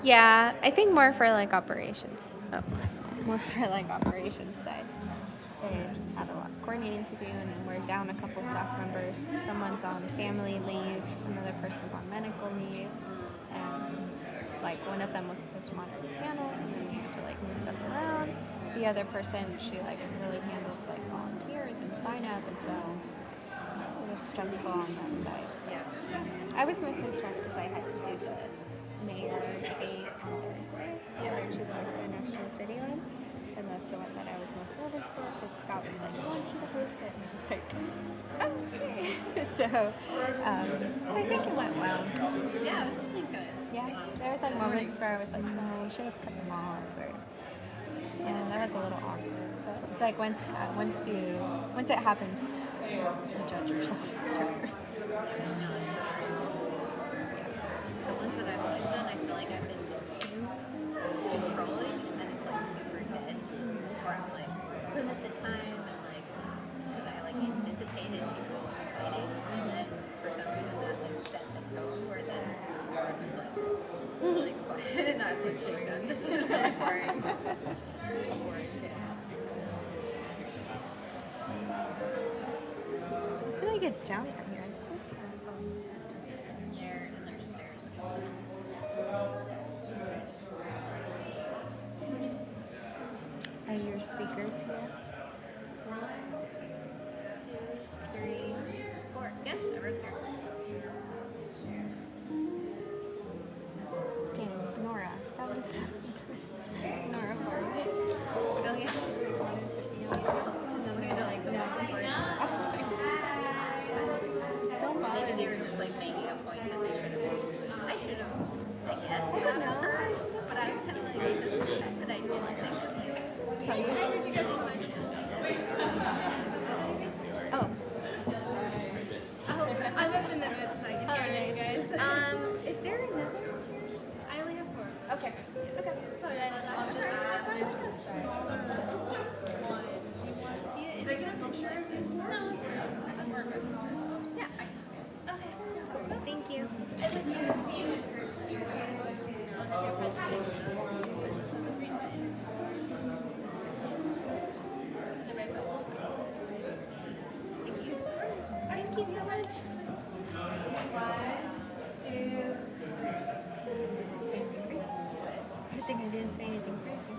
Yeah, I think more for like operations. Oh, more for like operations side. They just had a lot of coordinating to do, and then we're down a couple staff members. Someone's on family leave, another person's on medical leave, and like one of them was supposed to monitor the panels, and then we had to like move stuff around. The other person, she like really handles like volunteers and sign up, and so it was stressful on that side. Yeah. I was mostly stressed because I had to do the mayor debate on Thursday prior to the Western National City one. And that's the one that I was most nervous for because Scott was like, I want you to host it. And I was like, okay. So, but I think it went well. Yeah, I was listening to it. Yeah, there was like moments where I was like, oh, we should have cut them off. Or, yeah, that was a little awkward. But it's like once it happens, you judge yourself afterwards. The ones that I've always done, I feel like I've been too controlling, and then it's like super dead. Where I'm like, limit the time, and like, because I like anticipated people fighting, and then for some reason that like set the tone where then everyone was like, really quiet, and I'm like, shit, done. This is really boring. Boring kid. I feel like it's down from here. This is kind of fun. There, and there's stairs. Are your speakers here? 3, 4. Yes, everyone's here. Damn, Nora. That was Nora Ford. Oh yeah, she's really nice to see you. And then we had to like go back and forth. I was like, don't bother. Maybe they were just like making a point that they should have. I should have said yes. I don't know. But I was kind of like, it doesn't affect that I did like actually. Tell you. I heard you guys want to. Oh. I'm up in the mid, so I can hear you guys. Is there another? I only have 4. Okay. Okay. So then I'll just move to the side. Do you want to see it? Is it a picture of this? No, it's fine. Yeah, I can see it. Okay. Thank you. I'd like to see you in person. Thank you so much. 1, 2. Good thing I didn't say anything crazy.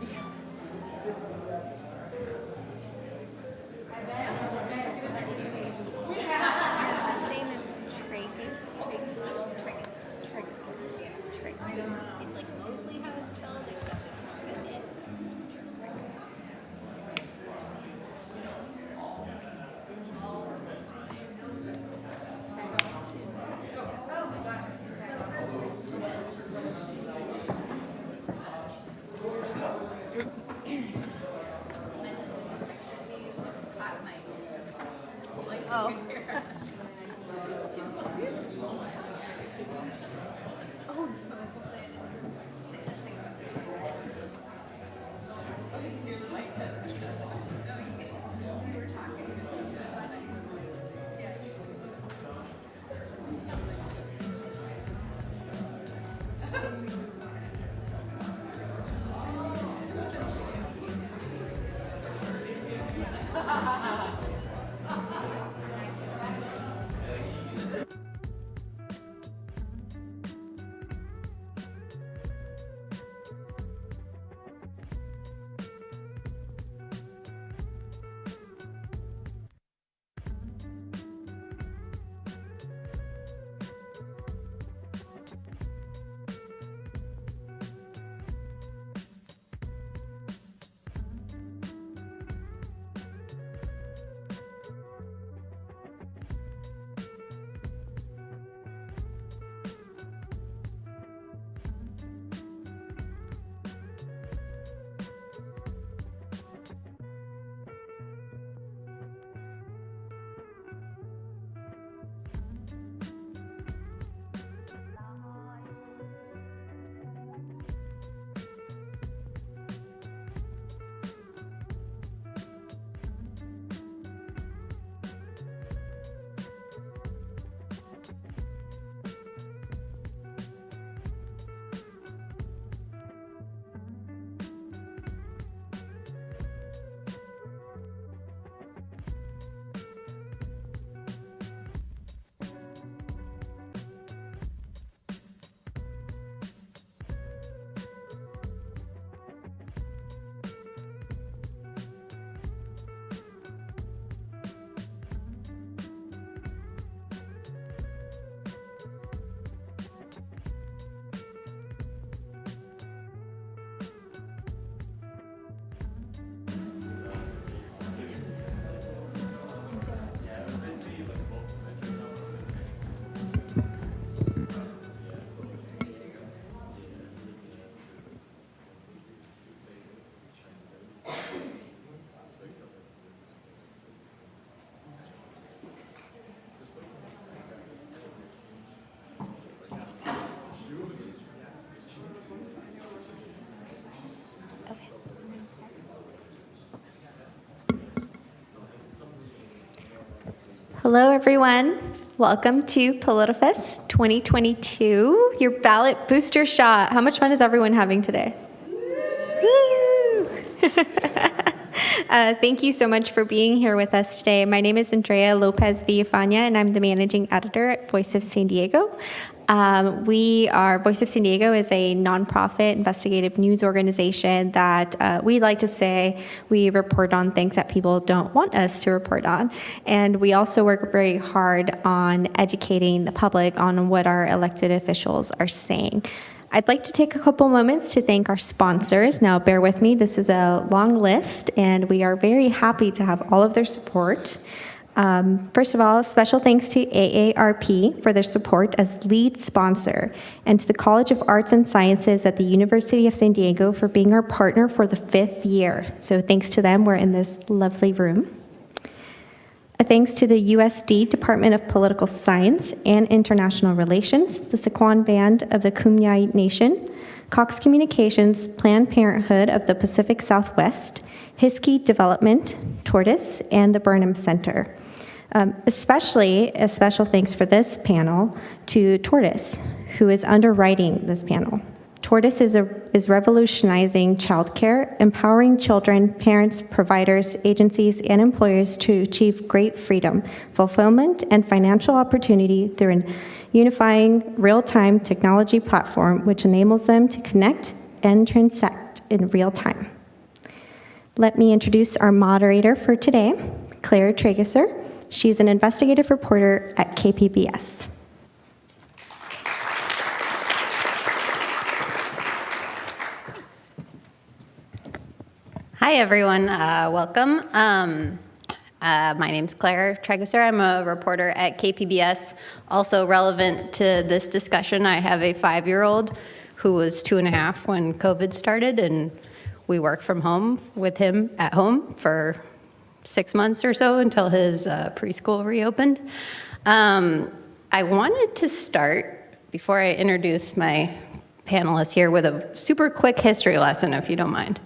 His name is Trageser. It's like mostly how it's spelled, except it's not with it. Oh. Oh. Hello, everyone. Welcome to Politifest 2022, your ballot booster shot. How much fun is everyone having today? Woo! Thank you so much for being here with us today. My name is Andrea Lopez Villafana, and I'm the managing editor at Voice of San Diego. Voice of San Diego is a nonprofit investigative news organization that we like to say we report on things that people don't want us to report on. And we also work very hard on educating the public on what our elected officials are saying. I'd like to take a couple moments to thank our sponsors. Now, bear with me, this is a long list, and we are very happy to have all of their support. First of all, special thanks to AARP for their support as lead sponsor, and to the College of Arts and Sciences at the University of San Diego for being our partner for the 5th year. So thanks to them, we're in this lovely room. A thanks to the USD Department of Political Science and International Relations, the Sequan Band of the Kumeyaay Nation, Cox Communications, Planned Parenthood of the Pacific Southwest, Hiskey Development, Tortoise, and the Burnham Center. Especially a special thanks for this panel to Tortoise, who is underwriting this panel. Tortoise is revolutionizing childcare, empowering children, parents, providers, agencies, and employers to achieve great freedom, fulfillment, and financial opportunity through a unifying real-time technology platform which enables them to connect and transact in real time. Let me introduce our moderator for today, Claire Trageser. She's an investigative reporter at KPBS. Hi, everyone. Welcome. My name's Claire Trageser. I'm a reporter at KPBS. Also relevant to this discussion, I have a 5-year-old who was 2.5 when COVID started, and we worked from home with him at home for 6 months or so until his preschool reopened. I wanted to start, before I introduce my panelists here, with a super quick history lesson, if you don't mind.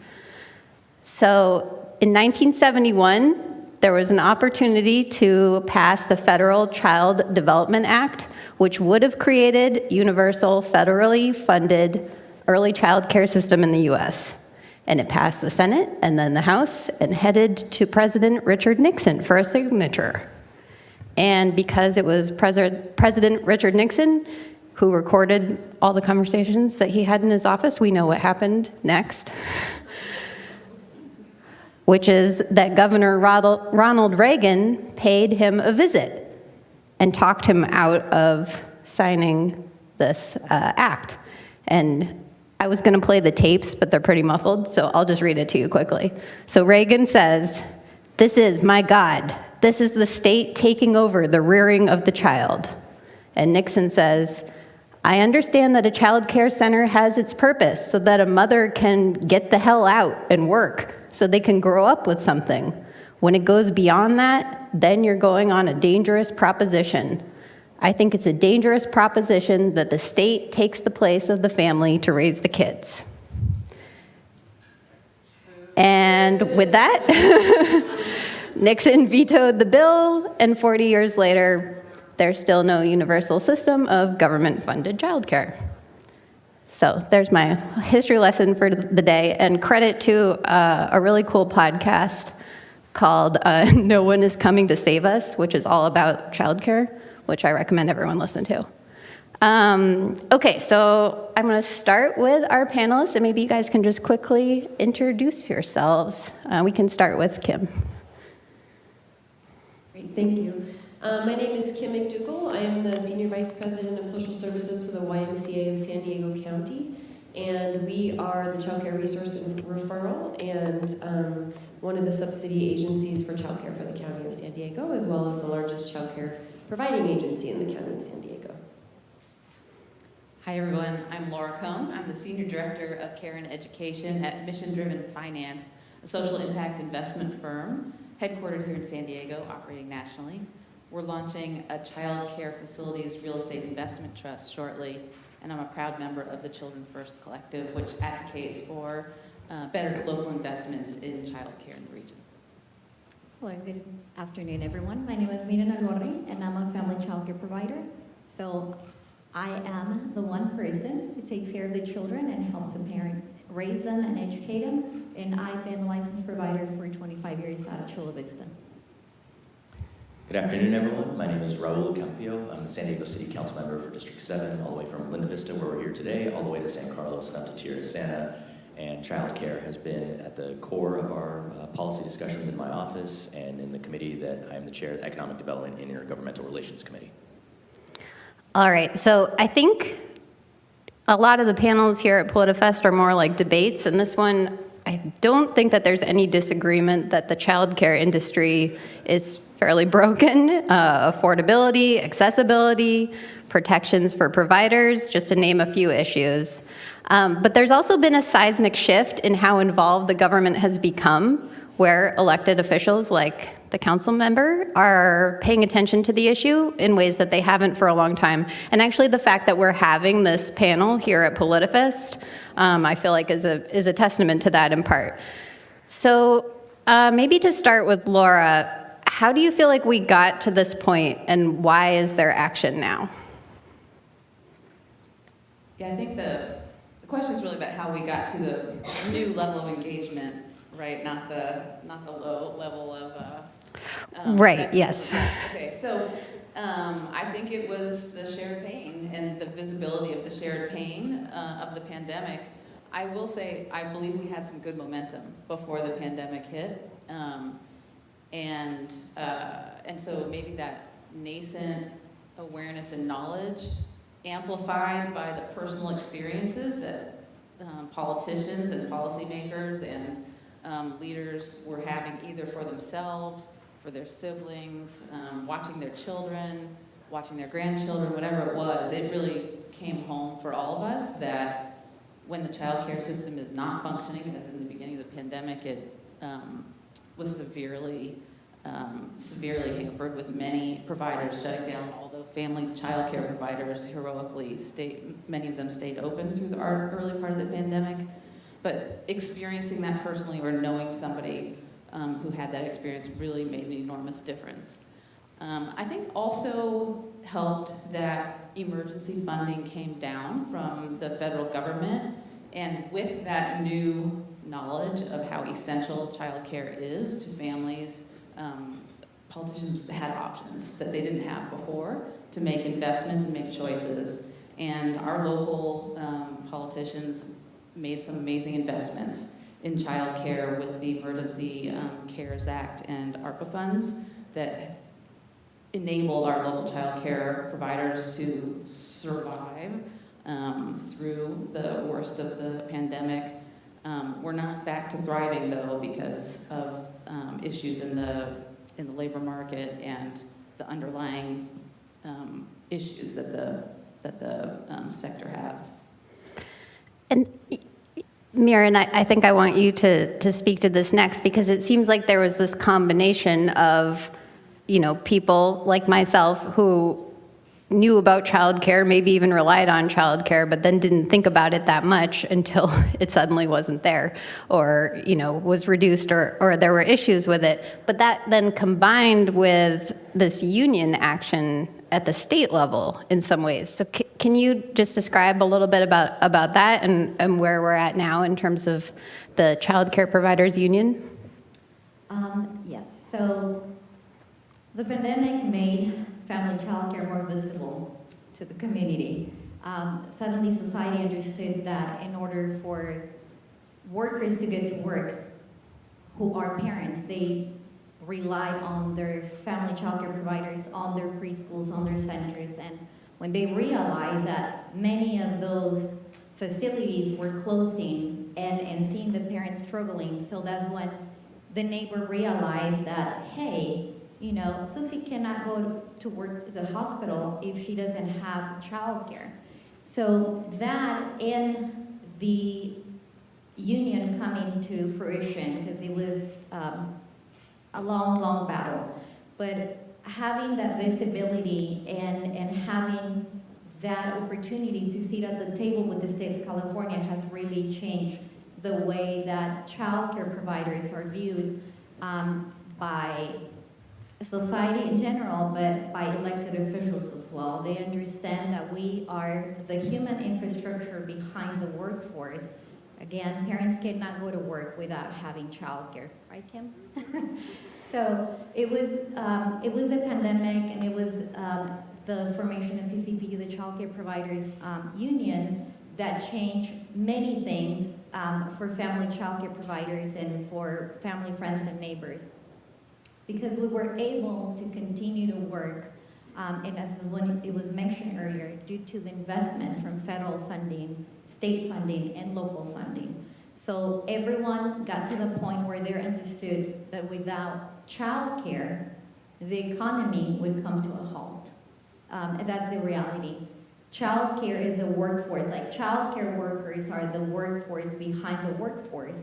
So in 1971, there was an opportunity to pass the Federal Child Development Act, which would have created universal, federally funded early child care system in the U.S. And it passed the Senate and then the House and headed to President Richard Nixon for a signature. And because it was President Richard Nixon who recorded all the conversations that he had in his office, we know what happened next, which is that Governor Ronald Reagan paid him a visit and talked him out of signing this act. And I was going to play the tapes, but they're pretty muffled, so I'll just read it to you quickly. So Reagan says, "This is, my God, this is the state taking over the rearing of the child." And Nixon says, "I understand that a child care center has its purpose so that a mother can get the hell out and work so they can grow up with something. When it goes beyond that, then you're going on a dangerous proposition. I think it's a dangerous proposition that the state takes the place of the family to raise the kids." And with that, Nixon vetoed the bill, and 40 years later, there's still no universal system of government-funded childcare. So there's my history lesson for the day, and credit to a really cool podcast called No One Is Coming to Save Us, which is all about childcare, which I recommend everyone listen to. Okay, so I'm going to start with our panelists, and maybe you guys can just quickly introduce yourselves. We can start with Kim. Great, thank you. My name is Kim McDougal. I am the Senior Vice President of Social Services for the YMCA of San Diego County, and we are the Child Care Resource and Referral and one of the subsidy agencies for child care for the County of San Diego, as well as the largest child care providing agency in the County of San Diego. Hi everyone, I'm Laura Kohn. I'm the Senior Director of Care and Education at Mission Driven Finance, a social impact investment firm headquartered here in San Diego, operating nationally. We're launching a child care facilities real estate investment trust shortly, and I'm a proud member of the Children First Collective, which advocates for better local investments in child care in the region. Hello, good afternoon, everyone. My name is Miriam Algorri, and I'm a family childcare provider. So I am the one person who takes care of the children and helps the parent raise them and educate them. And I've been a licensed provider for 25 years out of Chula Vista. Good afternoon, everyone. My name is Raul Campillo. I'm the San Diego City Councilmember for District 7, all the way from Linda Vista, where we're here today, all the way to San Carlos and up to Tierra Santa. And childcare has been at the core of our policy discussions in my office and in the committee that I am the chair of the Economic Development and Intergovernmental Relations Committee. All right, so I think a lot of the panels here at Politifest are more like debates, and this one, I don't think that there's any disagreement that the childcare industry is fairly broken. Affordability, accessibility, protections for providers, just to name a few issues. But there's also been a seismic shift in how involved the government has become, where elected officials like the council member are paying attention to the issue in ways that they haven't for a long time. And actually the fact that we're having this panel here at Politifest, I feel like is a testament to that in part. So maybe to start with Laura, how do you feel like we got to this point and why is there action now? Yeah, I think the question is really about how we got to the new level of engagement, right? Not the low level of. Right. Yes. Okay. So I think it was the shared pain and the visibility of the shared pain of the pandemic. I will say I believe we had some good momentum before the pandemic hit, and so maybe that nascent awareness and knowledge, amplified by the personal experiences that politicians and policymakers and leaders were having either for themselves, for their siblings, watching their children, watching their grandchildren, whatever it was, it really came home for all of us that when the child care system is not functioning, as in the beginning of the pandemic, it was severely hampered with many providers shutting down, although family child care providers heroically many of them stayed open through the early part of the pandemic. But experiencing that personally or knowing somebody who had that experience really made an enormous difference. I think also helped that emergency funding came down from the federal government, and with that new knowledge of how essential child care is to families, politicians had options that they didn't have before to make investments and make choices. And our local politicians made some amazing investments in child care with the Emergency CARES Act and ARPA funds that enabled our local child care providers to survive through the worst of the pandemic. We're not back to thriving though because of issues in the labor market and the underlying issues that the sector has. And Miriam, I think I want you to speak to this next, because it seems like there was this combination of, people like myself who knew about childcare, maybe even relied on childcare, but then didn't think about it that much until it suddenly wasn't there, or was reduced, or there were issues with it. But that then combined with this union action at the state level in some ways. So can you just describe a little bit about that and where we're at now in terms of the child care providers union? Yes, so the pandemic made family child care more visible to the community. Suddenly society understood that in order for workers to get to work who are parents, they relied on their family child care providers, on their preschools, on their centers. And when they realized that many of those facilities were closing and seeing the parents struggling, so that's when the neighbor realized that, hey, Susie cannot go to work at the hospital if she doesn't have childcare. So that and the union coming to fruition, because it was a long, long battle. But having that visibility and having that opportunity to sit at the table with the state of California has really changed the way that childcare providers are viewed by society in general, but by elected officials as well. They understand that we are the human infrastructure behind the workforce. Again, parents cannot go to work without having childcare, right, Kim? So it was the pandemic, and it was the formation of CCPU, the Childcare Providers Union, that changed many things for family childcare providers and for family, friends, and neighbors. Because we were able to continue to work, and as when it was mentioned earlier, due to the investment from federal funding, state funding, and local funding. So everyone got to the point where they understood that without childcare, the economy would come to a halt. And that's the reality. Childcare is a workforce, like childcare workers are the workforce behind the workforce.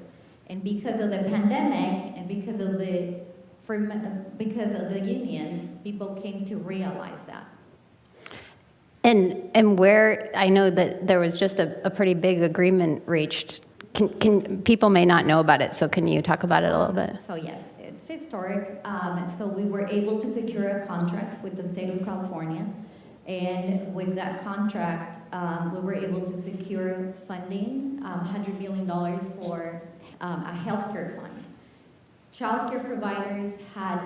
And because of the pandemic and because of the union, people came to realize that. And where, I know that there was just a pretty big agreement reached. Can people may not know about it, so can you talk about it a little bit? So yes, it's historic. So we were able to secure a contract with the state of California. And with that contract, we were able to secure funding, $100 million for a healthcare fund. Childcare providers had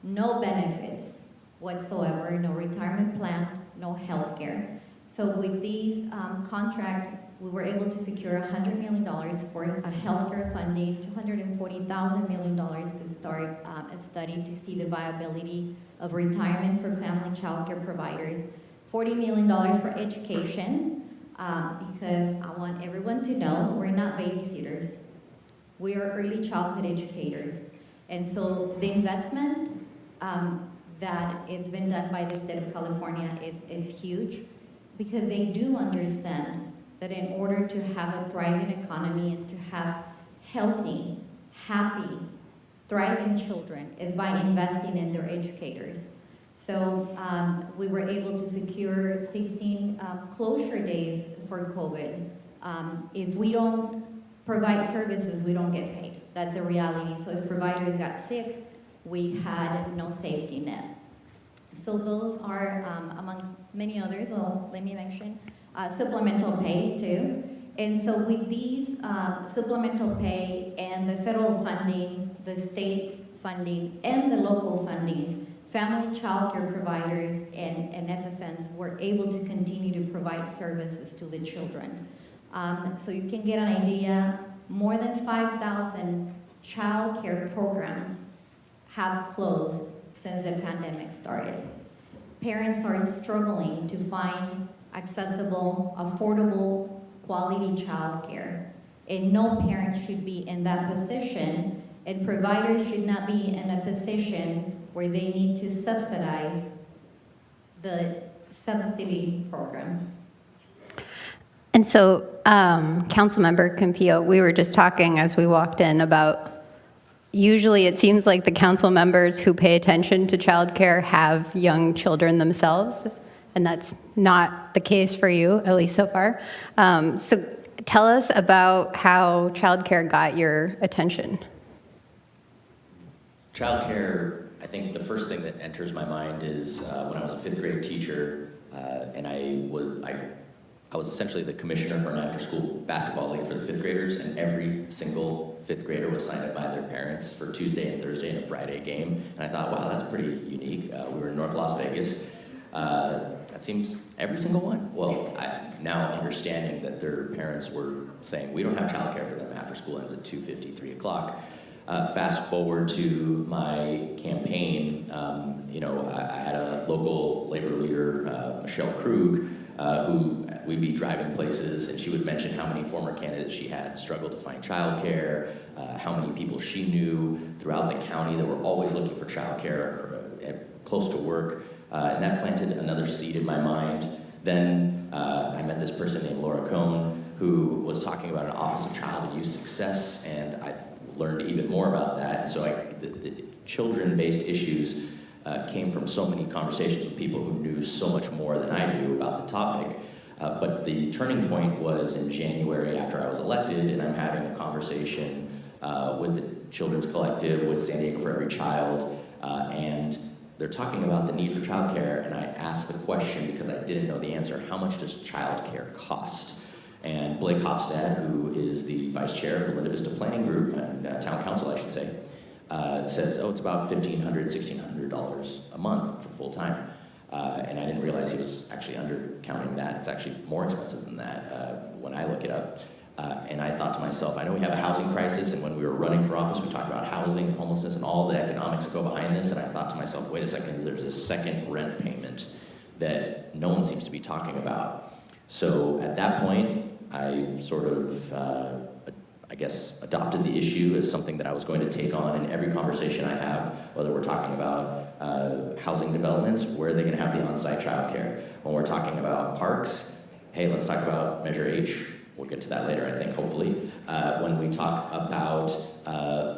no benefits whatsoever, no retirement plan, no health care. So with these contract, we were able to secure $100 million for a healthcare funding, $240,000 million to start a study to see the viability of retirement for family childcare providers, $40 million for education, because I want everyone to know we're not babysitters. We are early childhood educators. And so the investment that it's been done by the state of California is huge, because they do understand that in order to have a thriving economy and to have healthy, happy, thriving children is by investing in their educators. So we were able to secure 16 closure days for COVID. If we don't provide services, we don't get paid. That's a reality. So if providers got sick, we had no safety net. So those are amongst many others, well, let me mention, supplemental pay too. And so with these supplemental pay and the federal funding, the state funding, and the local funding, family childcare providers and FFNs were able to continue to provide services to the children. So you can get an idea, more than 5,000 childcare programs have closed since the pandemic started. Parents are struggling to find accessible, affordable, quality childcare. And no parent should be in that position, and providers should not be in a position where they need to subsidize the subsidy programs. And so, Councilmember Campillo, we were just talking as we walked in about, usually it seems like the council members who pay attention to childcare have young children themselves, and that's not the case for you, at least so far. So tell us about how childcare got your attention. Childcare, I think the first thing that enters my mind is when I was a fifth grade teacher, and I was essentially the commissioner for an after-school basketball league for the fifth graders, and every single fifth grader was signed up by their parents for Tuesday and Thursday and a Friday game. And I thought, wow, that's pretty unique. We were in North Las Vegas. That seems every single one. Well, now understanding that their parents were saying, we don't have childcare for them after school ends at 2:50, 3 o'clock. Fast forward to my campaign, I had a local labor leader, Michelle Krug, who we'd be driving places, and she would mention how many former candidates she had struggled to find childcare, how many people she knew throughout the county that were always looking for childcare close to work, and that planted another seed in my mind. Then I met this person named Laura Kohn, who was talking about an Office of Child and Youth Success, and I learned even more about that. So the children-based issues came from so many conversations with people who knew so much more than I knew about the topic. But the turning point was in January after I was elected, and I'm having a conversation with Children's Collective, with San Diego for Every Child, and they're talking about the need for childcare, and I asked the question because I didn't know the answer: how much does childcare cost? And Blake Hofstad, who is the vice chair of the Linda Vista Planning Group and Town Council, I should say, says, oh, it's about $1,500, $1,600 a month for full time. And I didn't realize he was actually undercounting that. It's actually more expensive than that when I look it up. And I thought to myself, I know we have a housing crisis, and when we were running for office, we talked about housing, homelessness, and all the economics that go behind this, and I thought to myself, wait a second, there's a second rent payment that no one seems to be talking about. So at that point, I sort of, I guess, adopted the issue as something that I was going to take on in every conversation I have, whether we're talking about housing developments, where are they going to have the on-site childcare? When we're talking about parks, hey, let's talk about Measure H. We'll get to that later, I think, hopefully. When we talk about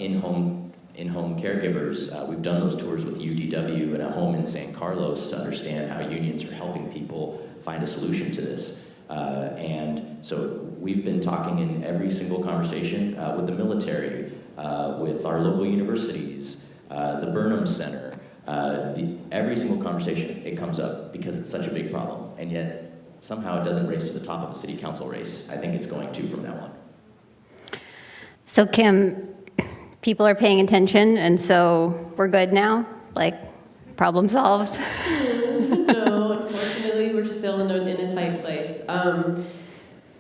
in-home caregivers, we've done those tours with UDW and a home in San Carlos to understand how unions are helping people find a solution to this. And so we've been talking in every single conversation with the military, with our local universities, the Burnham Center. Every single conversation, it comes up because it's such a big problem. And yet, somehow it doesn't race to the top of a city council race. I think it's going to from now on. So Kim, people are paying attention, and so we're good now? Like, problem solved? No, unfortunately, we're still in a tight place.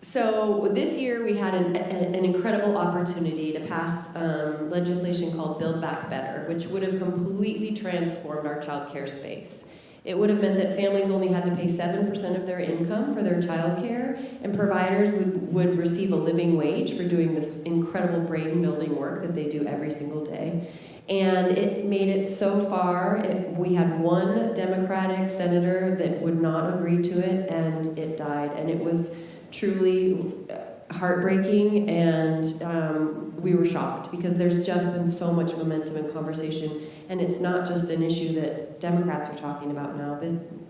So this year we had an incredible opportunity to pass legislation called Build Back Better, which would have completely transformed our childcare space. It would have meant that families only had to pay 7% of their income for their childcare, and providers would receive a living wage for doing this incredible brain-building work that they do every single day. And it made it so far, we had one Democratic senator that would not agree to it, and it died. And it was truly heartbreaking, and we were shocked because there's just been so much momentum and conversation, and it's not just an issue that Democrats are talking about now,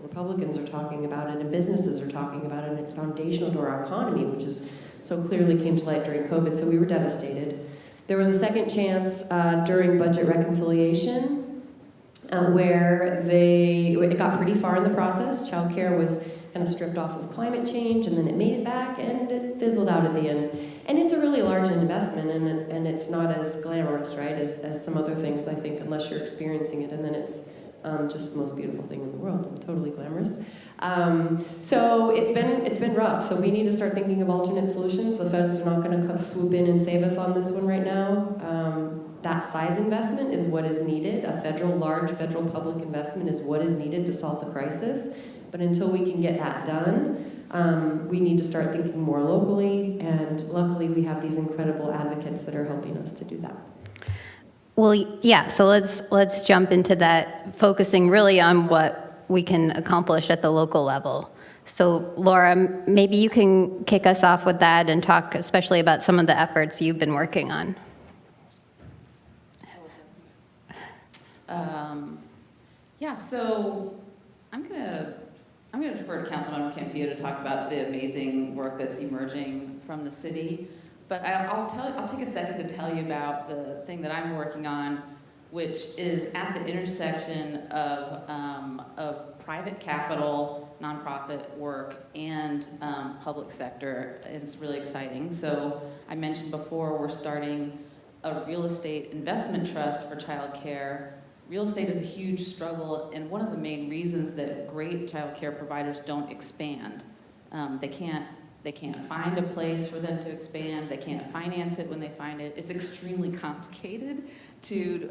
Republicans are talking about it, and businesses are talking about it, and it's foundational to our economy, which is so clearly came to light during COVID, so we were devastated. There was a second chance during budget reconciliation where it got pretty far in the process. Childcare was kind of stripped off of climate change, and then it made it back, and it fizzled out at the end. And it's a really large investment, and it's not as glamorous, right, as some other things, I think, unless you're experiencing it, and then it's just the most beautiful thing in the world, totally glamorous. So it's been rough, so we need to start thinking of alternate solutions. The feds are not going to swoop in and save us on this one right now. That size investment is what is needed. A large federal public investment is what is needed to solve the crisis. But until we can get that done, we need to start thinking more locally, and luckily we have these incredible advocates that are helping us to do that. Well, yeah, so let's jump into that, focusing really on what we can accomplish at the local level. So Laura, maybe you can kick us off with that and talk especially about some of the efforts you've been working on. Yeah, so I'm gonna defer to Councilmember Campillo to talk about the amazing work that's emerging from the city. But I'll take a second to tell you about the thing that I'm working on, which is at the intersection of private capital, nonprofit work, and public sector. It's really exciting. So I mentioned before, we're starting a real estate investment trust for childcare. Real estate is a huge struggle, and one of the main reasons that great childcare providers don't expand. They can't find a place for them to expand. They can't finance it when they find it. It's extremely complicated to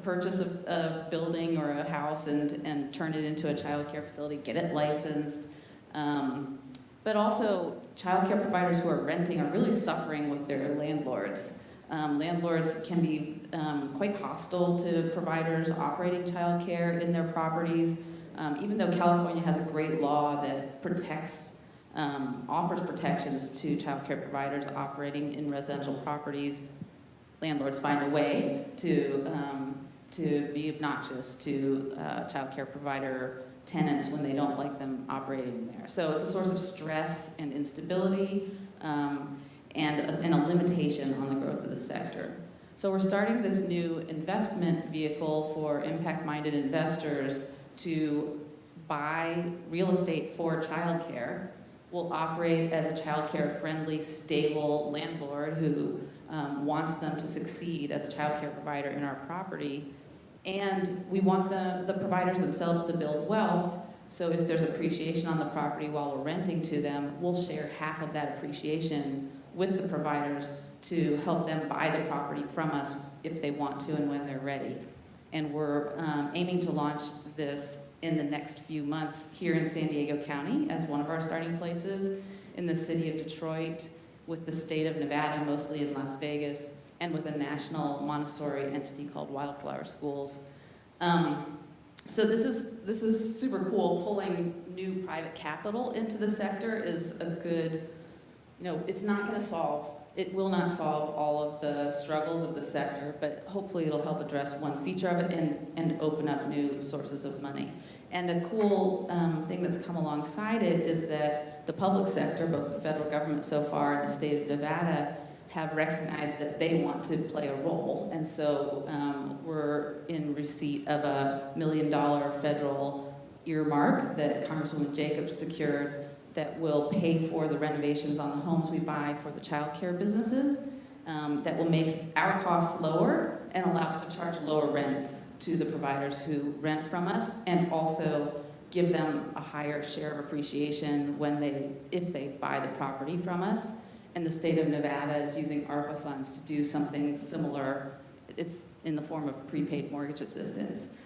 purchase a building or a house and turn it into a childcare facility, get it licensed. But also, childcare providers who are renting are really suffering with their landlords. Landlords can be quite hostile to providers operating childcare in their properties. Even though California has a great law that offers protections to childcare providers operating in residential properties, landlords find a way to be obnoxious to childcare provider tenants when they don't like them operating there. So it's a source of stress and instability. And a limitation on the growth of the sector. So we're starting this new investment vehicle for impact-minded investors to buy real estate for childcare. We'll operate as a childcare-friendly, stable landlord who wants them to succeed as a childcare provider in our property. And we want the providers themselves to build wealth, so if there's appreciation on the property while we're renting to them, we'll share half of that appreciation with the providers to help them buy the property from us if they want to and when they're ready. And we're aiming to launch this in the next few months here in San Diego County as one of our starting places, in the city of Detroit, with the state of Nevada, mostly in Las Vegas, and with a national Montessori entity called Wildflower Schools. So this is super cool. Pulling new private capital into the sector is a good, it's not going to solve, it will not solve all of the struggles of the sector, but hopefully it'll help address one feature of it and open up new sources of money. And a cool thing that's come alongside it is that the public sector, both the federal government so far and the state of Nevada, have recognized that they want to play a role. And so we're in receipt of a $1 million federal earmark that Congresswoman Jacobs secured that will pay for the renovations on the homes we buy for the child care businesses, that will make our costs lower and allow us to charge lower rents to the providers who rent from us, and also give them a higher share of appreciation if they buy the property from us. And the state of Nevada is using ARPA funds to do something similar. It's in the form of prepaid mortgage assistance.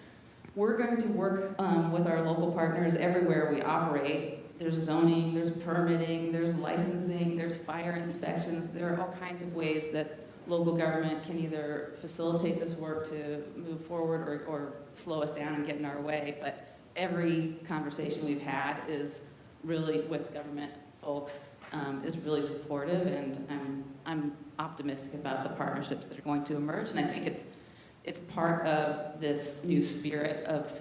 We're going to work with our local partners everywhere we operate. There's zoning, there's permitting, there's licensing, there's fire inspections. There are all kinds of ways that local government can either facilitate this work to move forward or slow us down and get in our way. But every conversation we've had is really with government folks is really supportive, and I'm optimistic about the partnerships that are going to emerge, and I think it's part of this new spirit of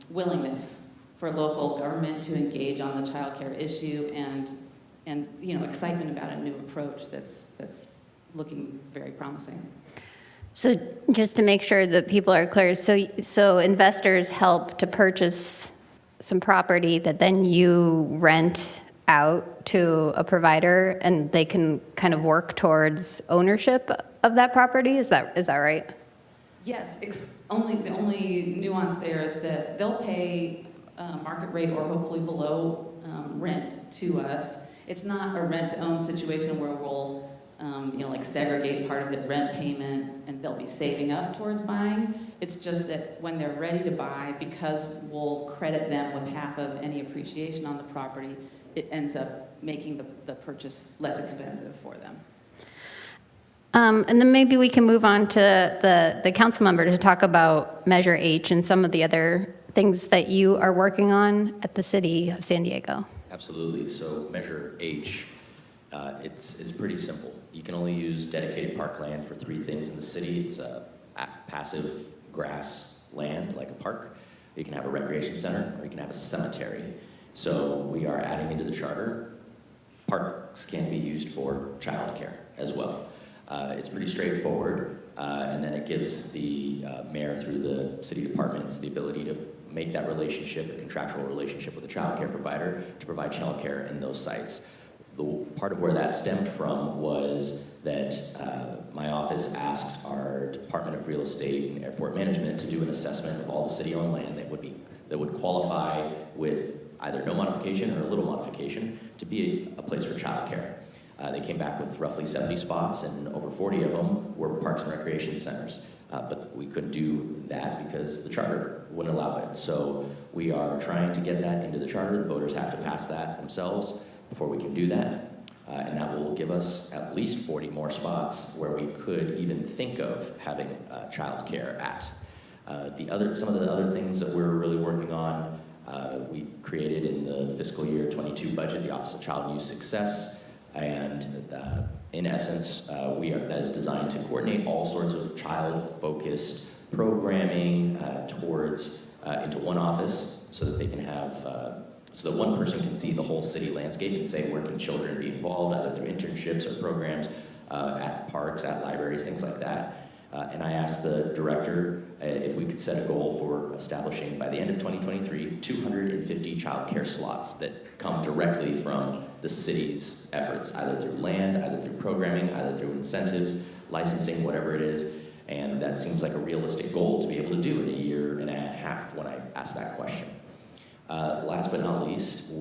willingness for local government to engage on the child care issue, and excitement about a new approach that's looking very promising. So just to make sure that people are clear, so investors help to purchase some property that then you rent out to a provider, and they can kind of work towards ownership of that property? Is that right? Yes, the only nuance there is that they'll pay market rate or hopefully below rent to us. It's not a rent-to-own situation where we'll segregate part of the rent payment and they'll be saving up towards buying. It's just that when they're ready to buy, because we'll credit them with half of any appreciation on the property, it ends up making the purchase less expensive for them. And then maybe we can move on to the council member to talk about Measure H and some of the other things that you are working on at the city of San Diego. Absolutely. So Measure H, it's pretty simple. You can only use dedicated parkland for 3 things in the city. It's passive grass land, like a park. You can have a recreation center, or you can have a cemetery. So we are adding into the charter, parks can be used for childcare as well. It's pretty straightforward, and then it gives the mayor through the city departments the ability to make that relationship, a contractual relationship with a child care provider to provide child care in those sites. The part of where that stemmed from was that my office asked our Department of Real Estate and Airport Management to do an assessment of all the city-owned land that would qualify with either no modification or a little modification to be a place for childcare. They came back with roughly 70 spots, and over 40 of them were parks and recreation centers. But we couldn't do that because the charter wouldn't allow it. So we are trying to get that into the charter. The voters have to pass that themselves before we can do that. And that will give us at least 40 more spots where we could even think of having childcare at. Some of the other things that we're really working on, we created in the fiscal year 22 budget, the Office of Child and Youth Success, and in essence, that is designed to coordinate all sorts of child-focused programming into one office, so that they can have, so that one person can see the whole city landscape and say, where can children be involved, either through internships or programs, at parks, at libraries, things like that. And I asked the director if we could set a goal for establishing, by the end of 2023, 250 childcare slots that come directly from the city's efforts, either through land, either through programming, either through incentives, licensing, whatever it is. And that seems like a realistic goal to be able to do in a year and a half when I asked that question. Last but not least,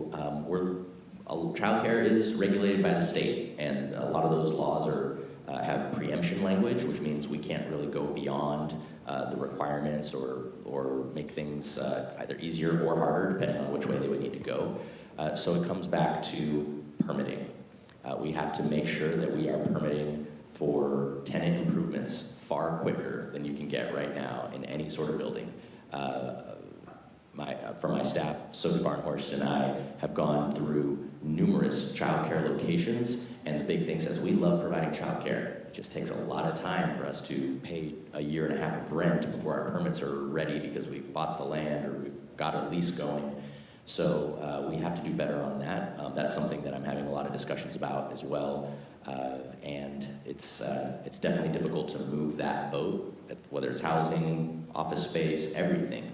childcare is regulated by the state, and a lot of those laws have preemption language, which means we can't really go beyond the requirements or make things either easier or harder, depending on which way they would need to go. So it comes back to permitting. We have to make sure that we are permitting for tenant improvements far quicker than you can get right now in any sort of building. From my staff, Sophie Barnhorst and I have gone through numerous childcare locations, and the big thing says we love providing childcare. It just takes a lot of time for us to pay a year and a half of rent before our permits are ready because we've bought the land or we've got a lease going. So we have to do better on that. That's something that I'm having a lot of discussions about as well. And it's definitely difficult to move that boat, whether it's housing, office space, everything.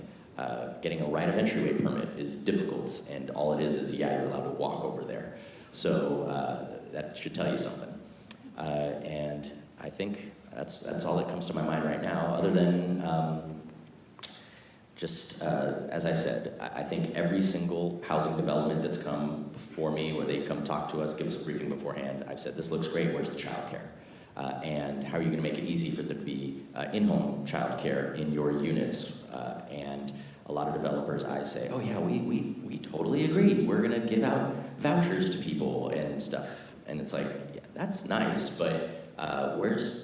Getting a right of entryway permit is difficult, and all it is yeah, you're allowed to walk over there. So that should tell you something. And I think that's all that comes to my mind right now, other than as I said, I think every single housing development that's come before me, where they come talk to us, give us a briefing beforehand, I've said, this looks great, where's the childcare? And how are you going to make it easy for there to be in-home childcare in your units? And a lot of developers, I say, oh yeah, we totally agree. We're going to give out vouchers to people and stuff. And it's like, yeah, that's nice, but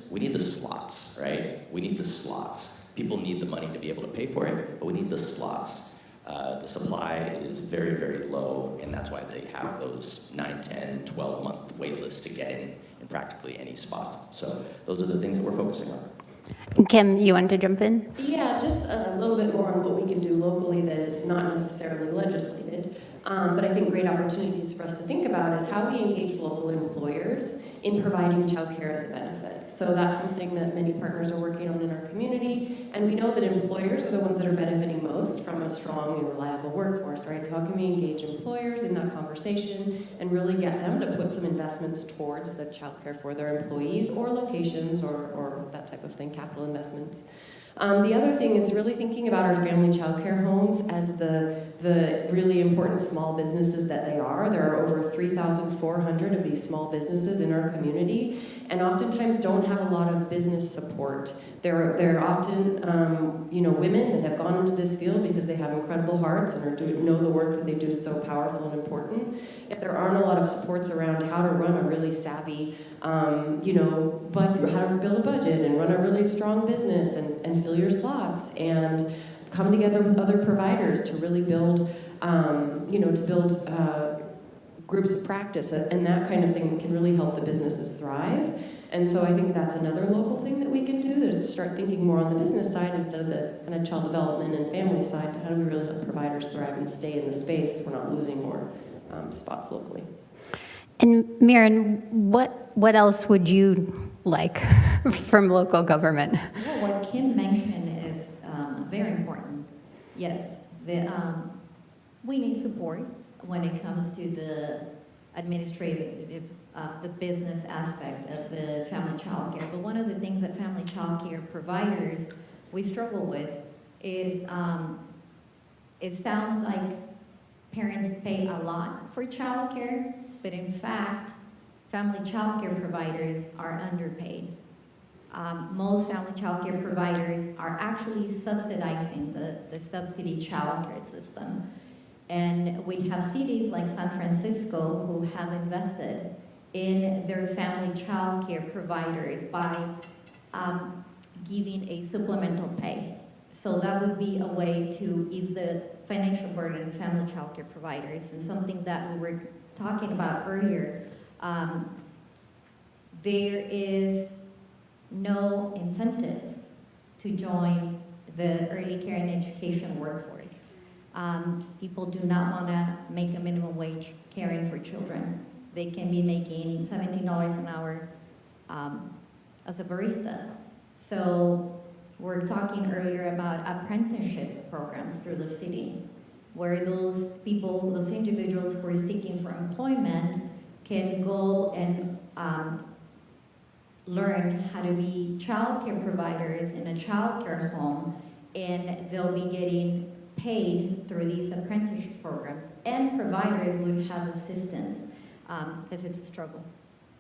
we need the slots, right? We need the slots. People need the money to be able to pay for it, but we need the slots. The supply is very, very low, and that's why they have those 9, 10, 12-month wait lists to get in practically any spot. So those are the things that we're focusing on. Kim, you want to jump in? Yeah, just a little bit more on what we can do locally that is not necessarily legislated. But I think great opportunities for us to think about is how we engage local employers in providing childcare as a benefit. So that's something that many partners are working on in our community, and we know that employers are the ones that are benefiting most from a strong and reliable workforce, right? So how can we engage employers in that conversation and really get them to put some investments towards the childcare for their employees or locations or that type of thing, capital investments. The other thing is really thinking about our family childcare homes as the really important small businesses that they are. There are over 3,400 of these small businesses in our community, and oftentimes don't have a lot of business support. They're often, women that have gone into this field because they have incredible hearts and know the work that they do is so powerful and important. Yet there aren't a lot of supports around how to run a really savvy, but how to build a budget and run a really strong business and fill your slots and come together with other providers to really build, groups of practice and that kind of thing that can really help the businesses thrive. And so I think that's another local thing that we can do, is to start thinking more on the business side instead of the kind of child development and family side. But how do we really help providers thrive and stay in the space so we're not losing more spots locally? And Mirren, what else would you like from local government? Well, what Kim mentioned is very important. Yes, we need support when it comes to the administrative, the business aspect of the family child care. But one of the things that family child care providers we struggle with is it sounds like parents pay a lot for child care, but in fact, family child care providers are underpaid. Most family child care providers are actually subsidizing the subsidy child care system. And we have cities like San Francisco who have invested in their family child care providers by giving a supplemental pay. So that would be a way to ease the financial burden of family child care providers, and something that we were talking about earlier. There is no incentives to join the early care and education workforce. People do not want to make a minimum wage caring for children. They can be making $17 an hour as a barista. So we're talking earlier about apprenticeship programs through the city, where those people, those individuals who are seeking for employment can go and learn how to be childcare providers in a childcare home, and they'll be getting paid through these apprenticeship programs, and providers would have assistance, because it's a struggle.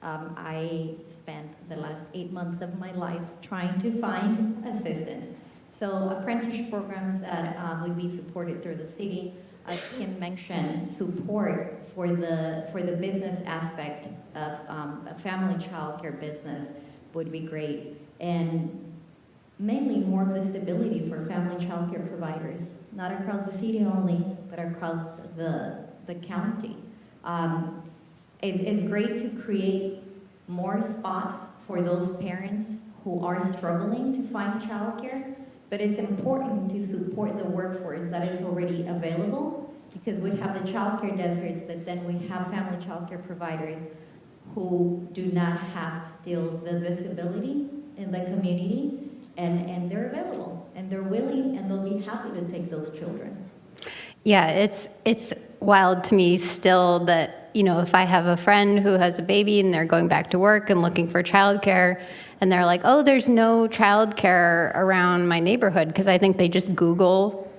I spent the last 8 months of my life trying to find assistance. So apprenticeship programs that would be supported through the city, as Kim mentioned, support for the business aspect of a family childcare business would be great, and mainly more visibility for family childcare providers, not across the city only, but across the county. It's great to create more spots for those parents who are struggling to find childcare, but it's important to support the workforce that is already available, because we have the childcare deserts, but then we have family childcare providers who do not have still the visibility in the community, and they're available, and they're willing, and they'll be happy to take those children. Yeah, it's wild to me still that, you know, if I have a friend who has a baby and they're going back to work and looking for childcare, and they're like, oh, there's no childcare around my neighborhood, because I think they just Google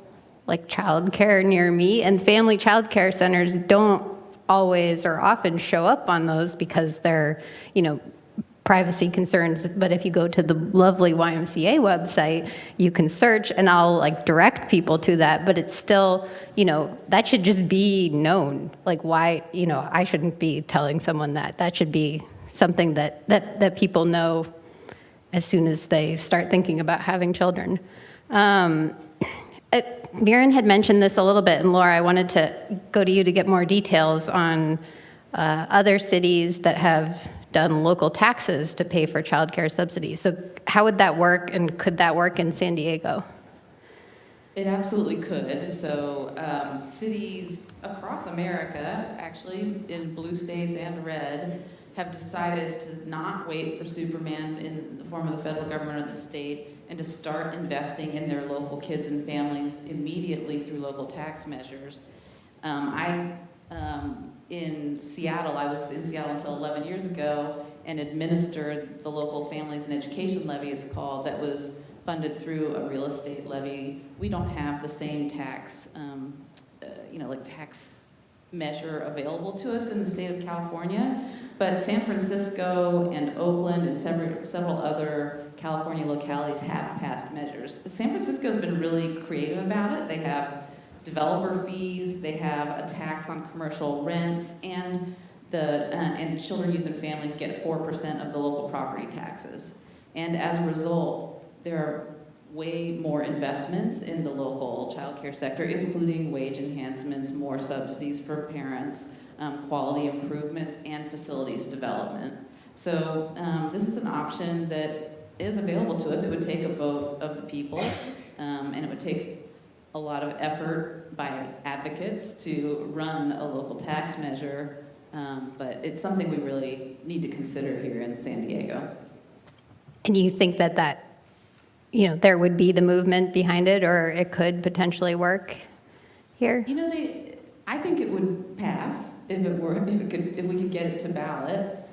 like childcare near me, and family childcare centers don't always or often show up on those because they're, you know, privacy concerns. But if you go to the lovely YMCA website, you can search, and I'll like direct people to that. But it's still, you know, that should just be known. Like, why, you know, I shouldn't be telling someone that. That should be something that people know as soon as they start thinking about having children. Miran had mentioned this a little bit, and Laura, I wanted to go to you to get more details on other cities that have done local taxes to pay for childcare subsidies. So how would that work, and could that work in San Diego? It absolutely could. So cities across America, actually in blue states and red, have decided to not wait for Superman in the form of the federal government or the state, and to start investing in their local kids and families immediately through local tax measures. In Seattle, I was in Seattle until 11 years ago, and administered the local families and education levy, it's called, that was funded through a real estate levy. We don't have the same tax, tax measure available to us in the state of California, but San Francisco and Oakland and several other California localities have passed measures. San Francisco's been really creative about it. They have developer fees, they have a tax on commercial rents, and children, youth, and families get 4% of the local property taxes. And as a result, there are way more investments in the local childcare sector, including wage enhancements, more subsidies for parents, quality improvements, and facilities development. So this is an option that is available to us. It would take a vote of the people, and it would take a lot of effort by advocates to run a local tax measure, but it's something we really need to consider here in San Diego. And you think that you know, there would be the movement behind it, or it could potentially work here? You know, I think it would pass if we could get it to ballot.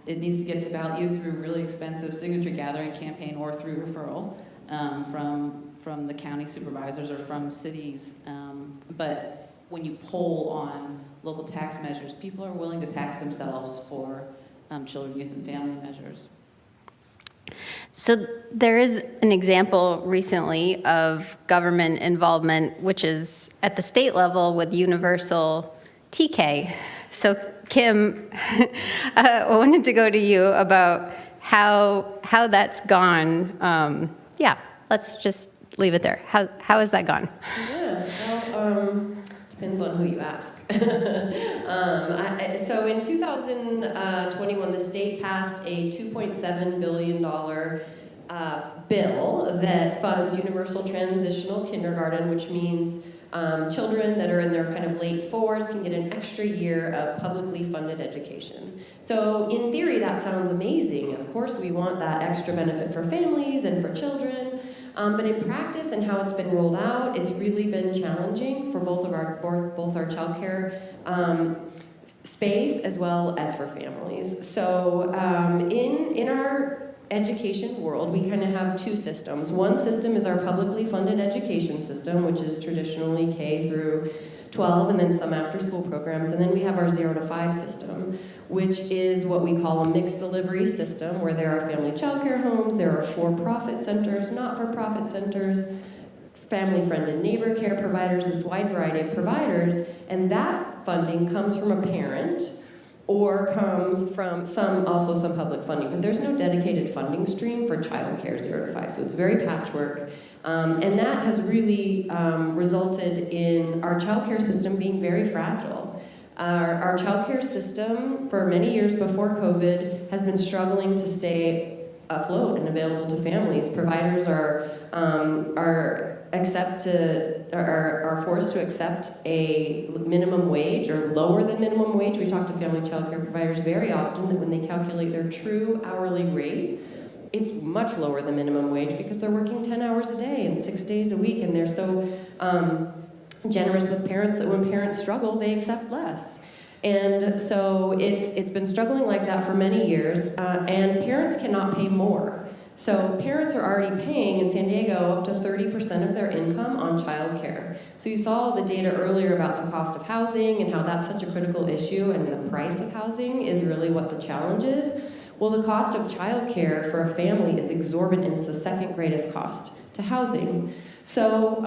It needs to get to ballot either through really expensive signature gathering campaign or through referral from the county supervisors or from cities. But when you poll on local tax measures, people are willing to tax themselves for children, youth, and family measures. So there is an example recently of government involvement, which is at the state level with universal TK. So Kim, I wanted to go to you about how that's gone. Let's just leave it there. How has that gone? Yeah, well, depends on who you ask. So in 2021, the state passed a $2.7 billion bill that funds universal transitional kindergarten, which means children that are in their kind of late 4s can get an extra year of publicly funded education. So in theory, that sounds amazing. Of course, we want that extra benefit for families and for children. But in practice and how it's been rolled out, it's really been challenging for both our childcare space as well as for families. So in our education world, we kind of have two systems. One system is our publicly funded education system, which is traditionally K through 12 and then some after school programs. And then we have our 0 to 5 system, which is what we call a mixed delivery system, where there are family childcare homes, there are for-profit centers, not-for-profit centers, family friend and neighbor care providers, this wide variety of providers, and that funding comes from a parent or comes from some public funding, but there's no dedicated funding stream for childcare 0 to 5, so it's very patchwork. And that has really resulted in our childcare system being very fragile. Our childcare system, for many years before COVID, has been struggling to stay afloat and available to families. Providers are forced to accept a minimum wage or lower than minimum wage. We talk to family childcare providers very often that when they calculate their true hourly rate, it's much lower than minimum wage because they're working 10 hours a day and 6 days a week, and they're so generous with parents that when parents struggle, they accept less. And so it's been struggling like that for many years, and parents cannot pay more. So parents are already paying in San Diego up to 30% of their income on childcare. So you saw the data earlier about the cost of housing and how that's such a critical issue, and the price of housing is really what the challenge is. Well, the cost of childcare for a family is exorbitant. It's the second greatest cost to housing. So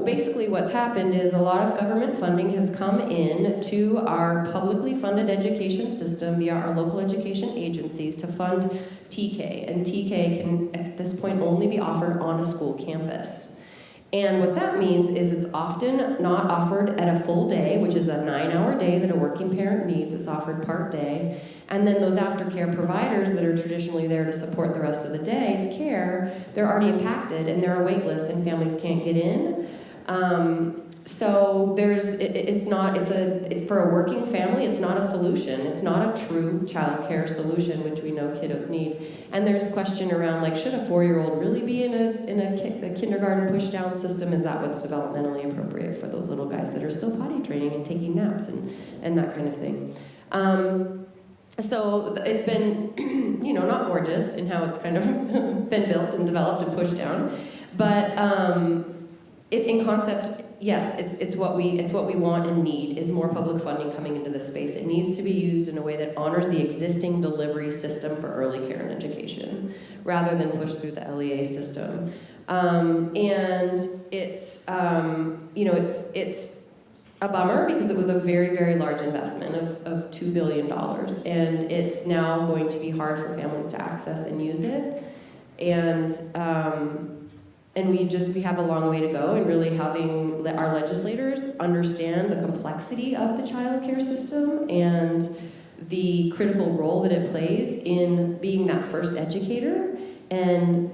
basically what's happened is a lot of government funding has come in to our publicly funded education system via our local education agencies to fund TK. And TK can, at this point, only be offered on a school campus. And what that means is it's often not offered at a full day, which is a 9-hour day that a working parent needs. It's offered part day. And then those aftercare providers that are traditionally there to support the rest of the day's care, they're already impacted and there are wait lists and families can't get in. So for a working family, it's not a solution. It's not a true childcare solution, which we know kiddos need. And there's question around, like, should a 4-year-old really be in a kindergarten push-down system? Is that what's developmentally appropriate for those little guys that are still potty training and taking naps and that kind of thing? So it's been, not gorgeous in how it's kind of been built and developed and pushed down, but in concept, yes, it's what we want and need is more public funding coming into this space. It needs to be used in a way that honors the existing delivery system for early care and education, rather than push through the LEA system. And it's a bummer because it was a very, very large investment of $2 billion, and it's now going to be hard for families to access and use it. And we have a long way to go in really having our legislators understand the complexity of the child care system and the critical role that it plays in being that first educator. And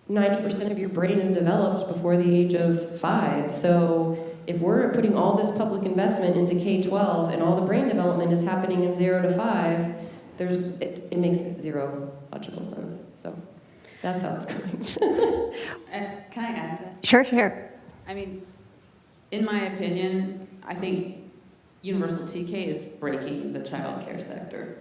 90% of your brain is developed before the age of 5. So if we're putting all this public investment into K-12 and all the brain development is happening in 0 to 5, it makes zero logical sense. So that's how it's going. Can I add to that? Sure. I mean, in my opinion, I think universal TK is breaking the child care sector.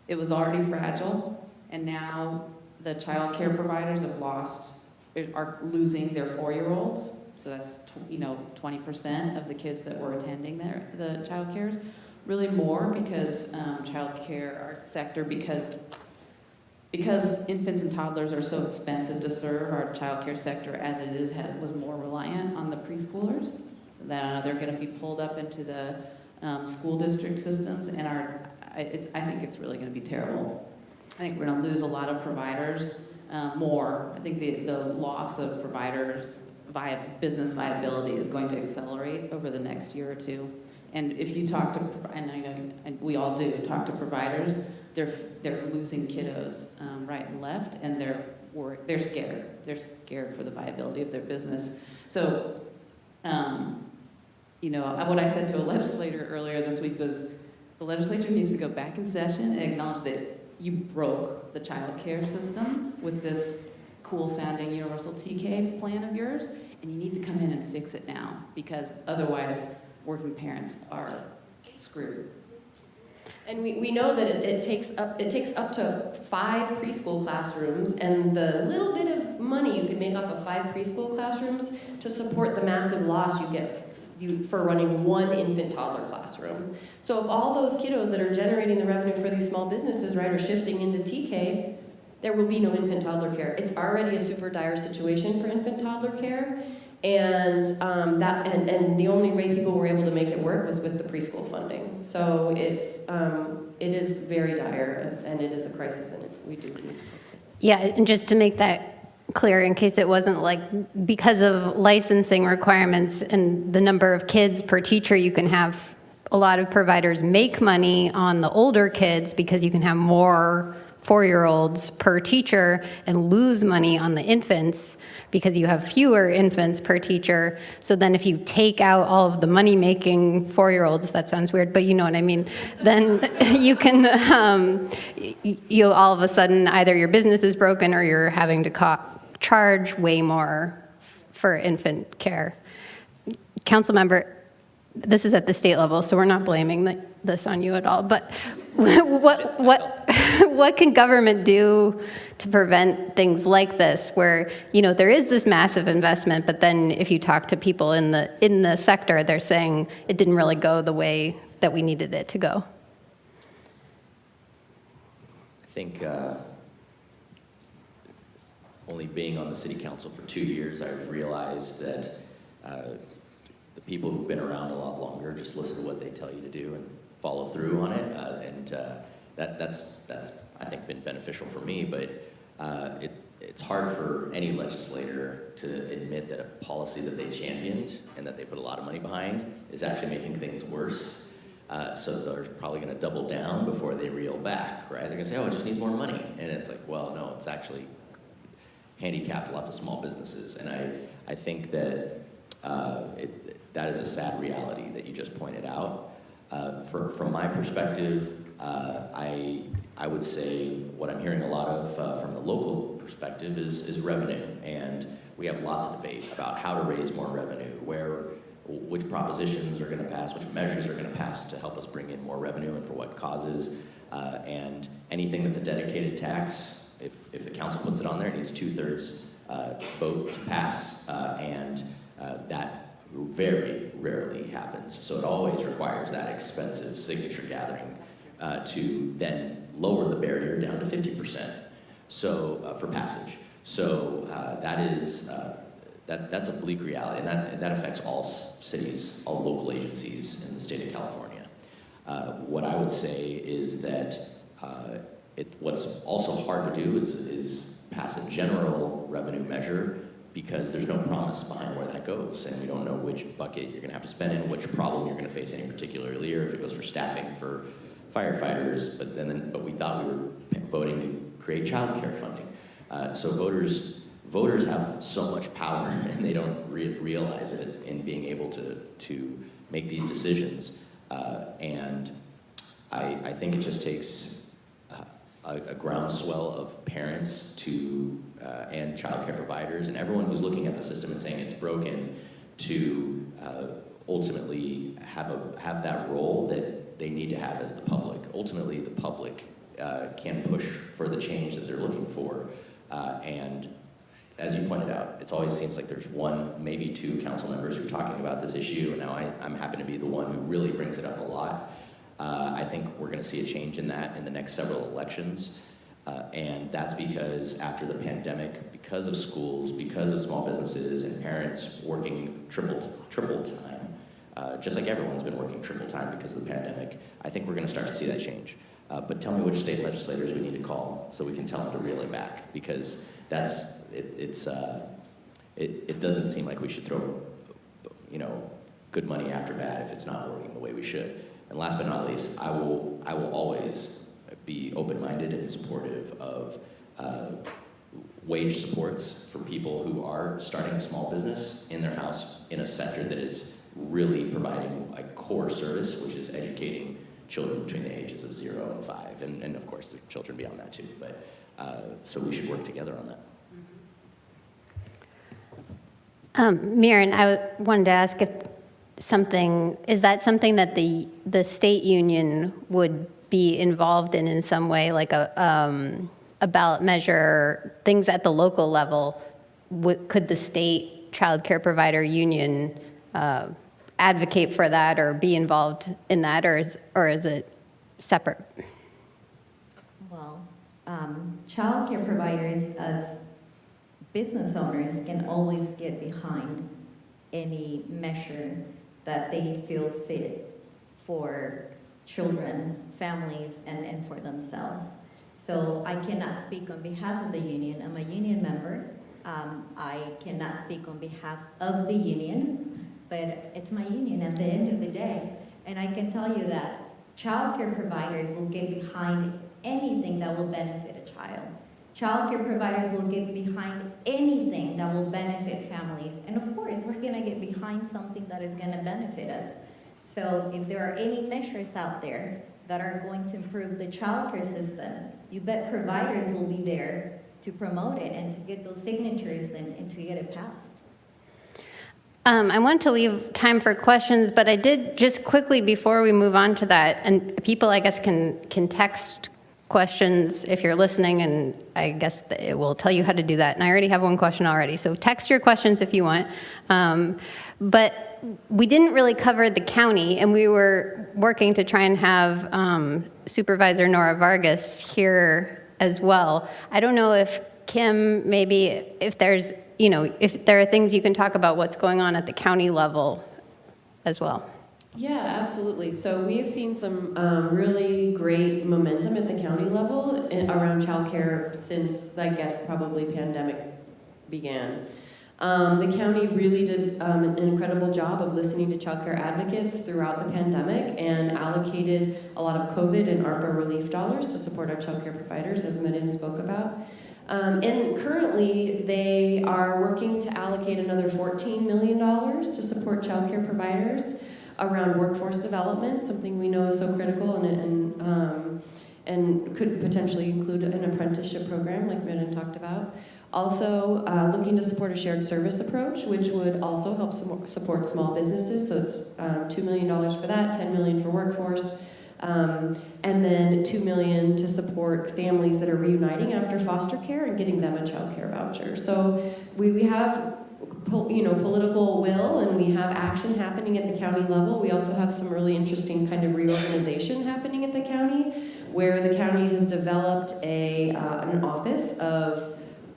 It was already fragile, and now the child care providers are losing their 4-year-olds. So that's 20% of the kids that were attending the child cares. Really more because child care, our sector, because infants and toddlers are so expensive to serve, our child care sector as it is was more reliant on the preschoolers. So that they're going to be pulled up into the school district systems, and I think it's really going to be terrible. I think we're going to lose a lot of providers more. I think the loss of providers business viability is going to accelerate over the next year or two. And if you talk to, and I know and we all do, talk to providers, they're losing kiddos right and left, and they're scared. They're scared for the viability of their business. So, what I said to a legislator earlier this week was, the legislature needs to go back in session and acknowledge that you broke the child care system with this cool-sounding universal TK plan of yours, and you need to come in and fix it now, because otherwise working parents are screwed. And we know that it takes up to 5 preschool classrooms, and the little bit of money you can make off of 5 preschool classrooms to support the massive loss you get for running 1 infant toddler classroom. So if all those kiddos that are generating the revenue for these small businesses, right, are shifting into TK, there will be no infant toddler care. It's already a super dire situation for infant toddler care, and and the only way people were able to make it work was with the preschool funding. So it is very dire, and it is a crisis, and we do need to fix it. Yeah, and just to make that clear, in case it wasn't like, because of licensing requirements and the number of kids per teacher, you can have a lot of providers make money on the older kids because you can have more 4-year-olds per teacher and lose money on the infants because you have fewer infants per teacher. So then if you take out all of the money-making 4-year-olds, that sounds weird, but you know what I mean, then you can, you'll all of a sudden, either your business is broken or you're having to charge way more for infant care. Councilmember, this is at the state level, so we're not blaming this on you at all, but what can government do to prevent things like this, where there is this massive investment, but then if you talk to people in the sector, they're saying it didn't really go the way that we needed it to go? I think only being on the city council for 2 years, I've realized that the people who've been around a lot longer just listen to what they tell you to do and follow through on it, and that's I think been beneficial for me. But it's hard for any legislator to admit that a policy that they championed and that they put a lot of money behind is actually making things worse. So they're probably going to double down before they reel back, right? They're going to say, "Oh, it just needs more money," and it's like, well, no, it's actually handicapped lots of small businesses, and I think that that is a sad reality that you just pointed out. From my perspective, I would say what I'm hearing a lot of from the local perspective is revenue, and we have lots of debate about how to raise more revenue, which propositions are going to pass, which measures are going to pass to help us bring in more revenue and for what causes, and anything that's a dedicated tax, if the council puts it on there, it needs 2/3 vote to pass, and that very rarely happens. So it always requires that expensive signature gathering to then lower the barrier down to 50%. So for passage. So that's a bleak reality, and that affects all cities, all local agencies in the state of California. What I would say is that what's also hard to do is pass a general revenue measure, because there's no promise behind where that goes, and we don't know which bucket you're going to have to spend in, which problem you're going to face any particular year, if it goes for staffing for firefighters, but we thought we were voting to create child care funding. So voters have so much power, and they don't realize it in being able to make these decisions. And I think it just takes a groundswell of parents and child care providers and everyone who's looking at the system and saying it's broken to ultimately have that role that they need to have as the public. Ultimately, the public can push for the change that they're looking for. And as you pointed out, it always seems like there's 1, maybe 2 council members who are talking about this issue, and now I'm happen to be the one who really brings it up a lot. I think we're going to see a change in that in the next several elections, and that's because after the pandemic, because of schools, because of small businesses and parents working triple time, just like everyone's been working triple time because of the pandemic, I think we're going to start to see that change. But tell me which state legislators we need to call so we can tell them to reel it back, because it doesn't seem like we should throw, good money after bad if it's not working the way we should. And last but not least, I will always be open-minded and supportive of wage supports for people who are starting a small business in their house in a sector that is really providing a core service, which is educating children between the ages of 0 and 5, and of course the children beyond that too. But so we should work together on that. Mirren, I wanted to ask if is that something that the state union would be involved in some way, like a ballot measure, things at the local level? Could the state child care provider union advocate for that or be involved in that, or is it separate? Well, child care providers as business owners can always get behind any measure that they feel fit for children, families, and for themselves. So I cannot speak on behalf of the union. I'm a union member. I cannot speak on behalf of the union, but it's my union at the end of the day. And I can tell you that child care providers will get behind anything that will benefit a child. Child care providers will get behind anything that will benefit families. And of course, we're gonna get behind something that is gonna benefit us. So if there are any measures out there that are going to improve the child care system, you bet providers will be there to promote it and to get those signatures and to get it passed. I want to leave time for questions, but I did just quickly before we move on to that, and people I guess can text questions if you're listening, and I guess it will tell you how to do that. And I already have one question already, so text your questions if you want. But we didn't really cover the county, and we were working to try and have Supervisor Nora Vargas here as well. I don't know if Kim, maybe if there's, if there are things you can talk about what's going on at the county level as well. Yeah, absolutely. So we have seen some really great momentum at the county level around childcare since, I guess, probably pandemic began. The county really did an incredible job of listening to childcare advocates throughout the pandemic and allocated a lot of COVID and ARPA relief dollars to support our childcare providers, as Medan spoke about. And currently, they are working to allocate another $14 million to support childcare providers around workforce development, something we know is so critical and could potentially include an apprenticeship program like Medan talked about. Also, looking to support a shared service approach, which would also help support small businesses. So it's $2 million for that, $10 million for workforce, and then $2 million to support families that are reuniting after foster care and getting them a child care voucher. So we have political will, and we have action happening at the county level. We also have some really interesting kind of reorganization happening at the county, where the county has developed an office of,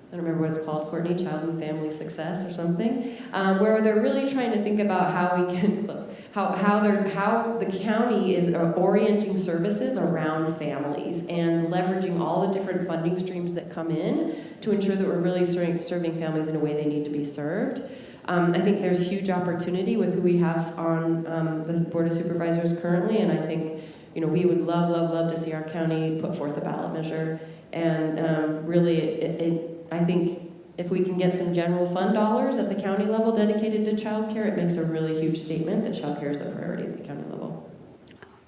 I don't remember what it's called, Courtney, Child and Family Success or something, where they're really trying to think about how we can, how the county is orienting services around families and leveraging all the different funding streams that come in to ensure that we're really serving families in a way they need to be served. I think there's huge opportunity with who we have on the Board of Supervisors currently, and I think we would love to see our county put forth a ballot measure. And really, I think if we can get some general fund dollars at the county level dedicated to childcare, it makes a really huge statement that childcare is a priority at the county level.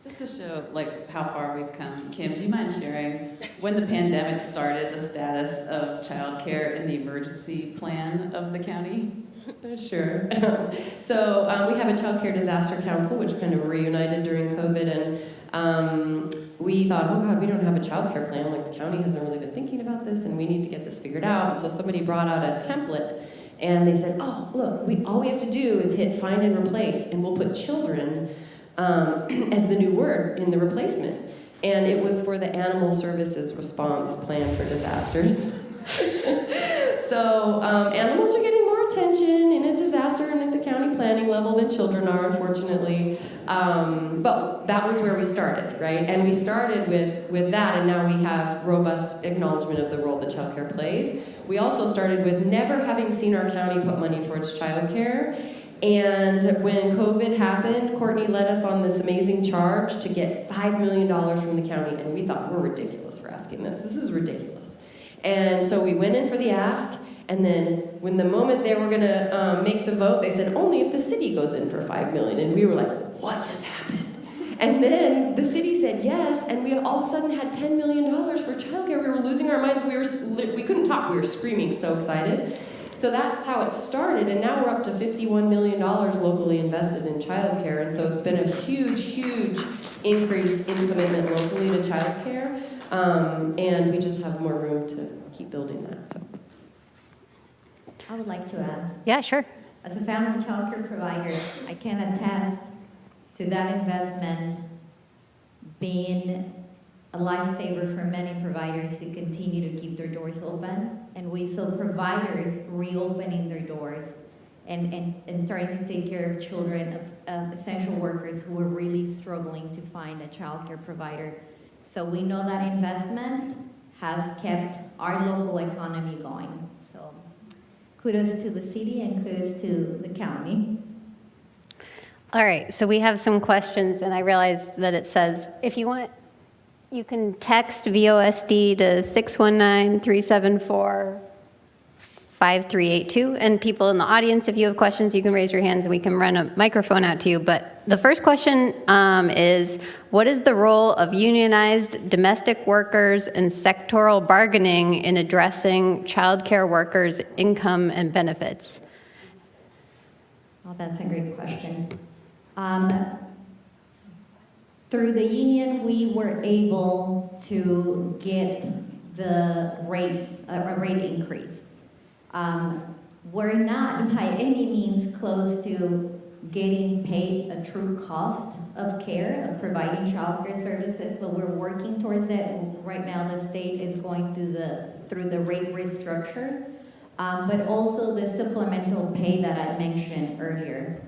Just to show how far we've come, Kim, do you mind sharing when the pandemic started, the status of childcare in the emergency plan of the county? Sure. So we have a childcare disaster council, which kind of reunited during COVID, and we thought, oh God, we don't have a childcare plan. Like, the county hasn't really been thinking about this, and we need to get this figured out. And so somebody brought out a template, and they said, oh, look, all we have to do is hit find and replace, and we'll put children as the new word in the replacement. And it was for the Animal Services Response Plan for Disasters. So animals are getting more attention in a disaster and at the county planning level than children are, unfortunately. But that was where we started, right? And we started with that, and now we have robust acknowledgement of the role that childcare plays. We also started with never having seen our county put money towards childcare. And when COVID happened, Courtney led us on this amazing charge to get $5 million from the county, and we thought, we're ridiculous for asking this. This is ridiculous. And so we went in for the ask, and then when the moment they were gonna make the vote, they said, only if the city goes in for $5 million. And we were like, what just happened? And then the city said yes, and we all of a sudden had $10 million for childcare. We were losing our minds. We couldn't talk. We were screaming, so excited. So that's how it started, and now we're up to $51 million locally invested in childcare, and so it's been a huge, huge increase in commitment locally to childcare, and we just have more room to keep building that. So, I would like to add, Yeah, sure. as a family childcare provider, I can attest to that investment being a lifesaver for many providers to continue to keep their doors open. And we saw providers reopening their doors and starting to take care of children, of essential workers who were really struggling to find a childcare provider. So we know that investment has kept our local economy going. So kudos to the city and kudos to the county. All right, so we have some questions, and I realized that it says, if you want, you can text VOSD to 619-374-5382. And people in the audience, if you have questions, you can raise your hands and we can run a microphone out to you. But the first question is, what is the role of unionized domestic workers and sectoral bargaining in addressing childcare workers' income and benefits? Oh, that's a great question. Through the union, we were able to get the rates, a rate increase. We're not by any means close to getting paid a true cost of care, of providing childcare services, but we're working towards that. Right now, the state is going through the rate restructure, but also the supplemental pay that I mentioned earlier.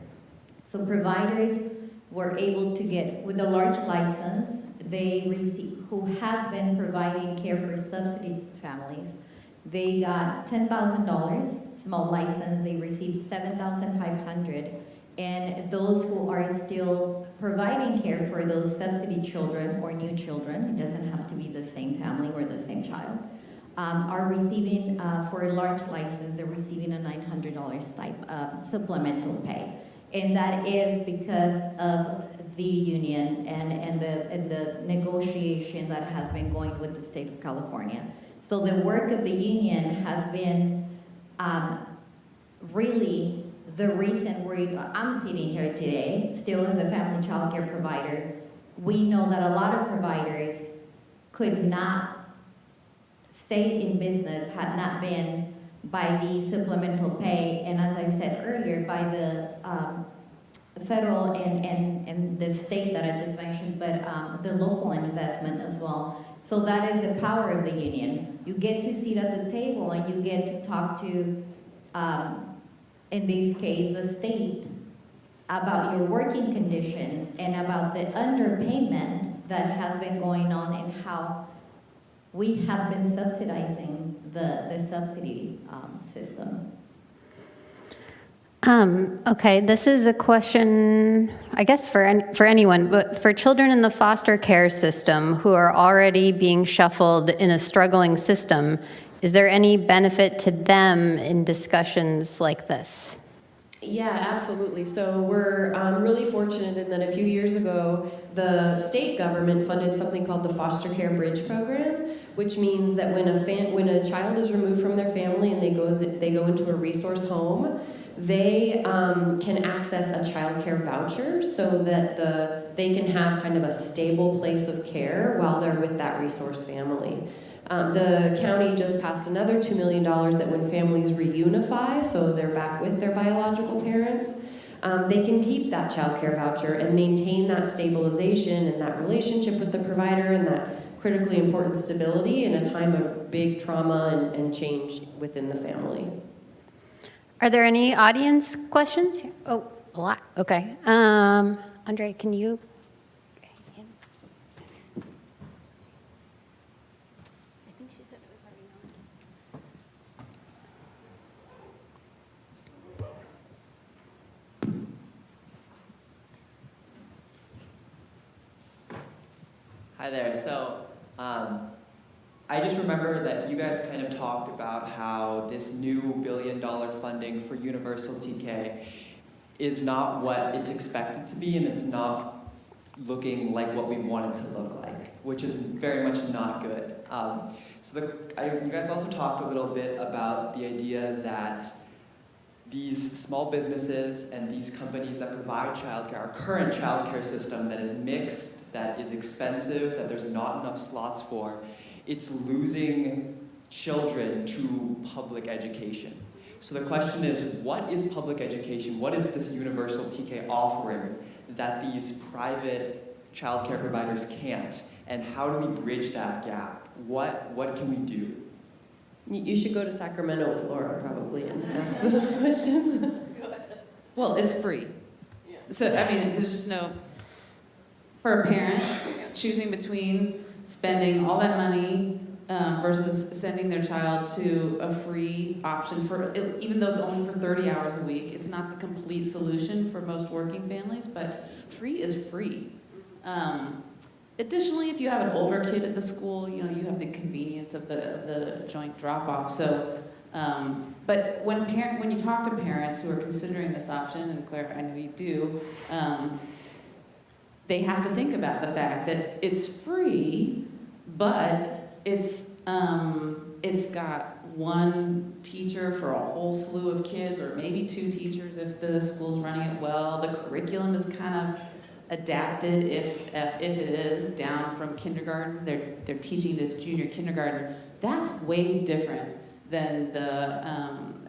So providers were able to get, with a large license, they receive, who have been providing care for subsidy families, they got $10,000, small license, they received $7,500, and those who are still providing care for those subsidy children or new children, it doesn't have to be the same family or the same child, are receiving, for a large license, they're receiving a $900 supplemental pay. And that is because of the union and the negotiation that has been going with the state of California. So the work of the union has been really the reason I'm sitting here today, still as a family child care provider. We know that a lot of providers could not stay in business had not been by the supplemental pay, and as I said earlier, by the federal and the state that I just mentioned, but the local investment as well. So that is the power of the union. You get to sit at the table and you get to talk to, in this case, the state about your working conditions and about the underpayment that has been going on and how we have been subsidizing the subsidy system. Okay, this is a question, I guess for anyone, but for children in the foster care system who are already being shuffled in a struggling system, is there any benefit to them in discussions like this? Yeah, absolutely. So we're really fortunate in that a few years ago, the state government funded something called the Foster Care Bridge Program, which means that when a child is removed from their family and they go into a resource home, they can access a child care voucher so that they can have kind of a stable place of care while they're with that resource family. The county just passed another $2 million that when families reunify, so they're back with their biological parents, they can keep that child care voucher and maintain that stabilization and that relationship with the provider and that critically important stability in a time of big trauma and change within the family. Are there any audience questions? Oh, a lot. Okay. Andre, can you? I think she said it was already on. Hi there. So, I just remember that you guys kind of talked about how this new $1 billion funding for universal TK is not what it's expected to be, and it's not looking like what we want it to look like, which is very much not good. You guys also talked a little bit about the idea that these small businesses and these companies that provide childcare, our current childcare system that is mixed, that is expensive, that there's not enough slots for, it's losing children to public education. So the question is, what is public education? What is this universal TK offering that these private childcare providers can't? And how do we bridge that gap? What can we do? You should go to Sacramento with Laura probably and ask those questions. Well, it's free. So, I mean, there's just no, for a parent, choosing between spending all that money versus sending their child to a free option for, even though it's only for 30 hours a week, it's not the complete solution for most working families, but free is free. Additionally, if you have an older kid at the school, you have the convenience of the joint drop-off. So, but when you talk to parents who are considering this option, and Claire, I know you do, they have to think about the fact that it's free, but it's got one teacher for a whole slew of kids, or maybe two teachers if the school's running it well. The curriculum is kind of adapted if it is down from kindergarten. They're teaching this junior kindergarten. That's way different than the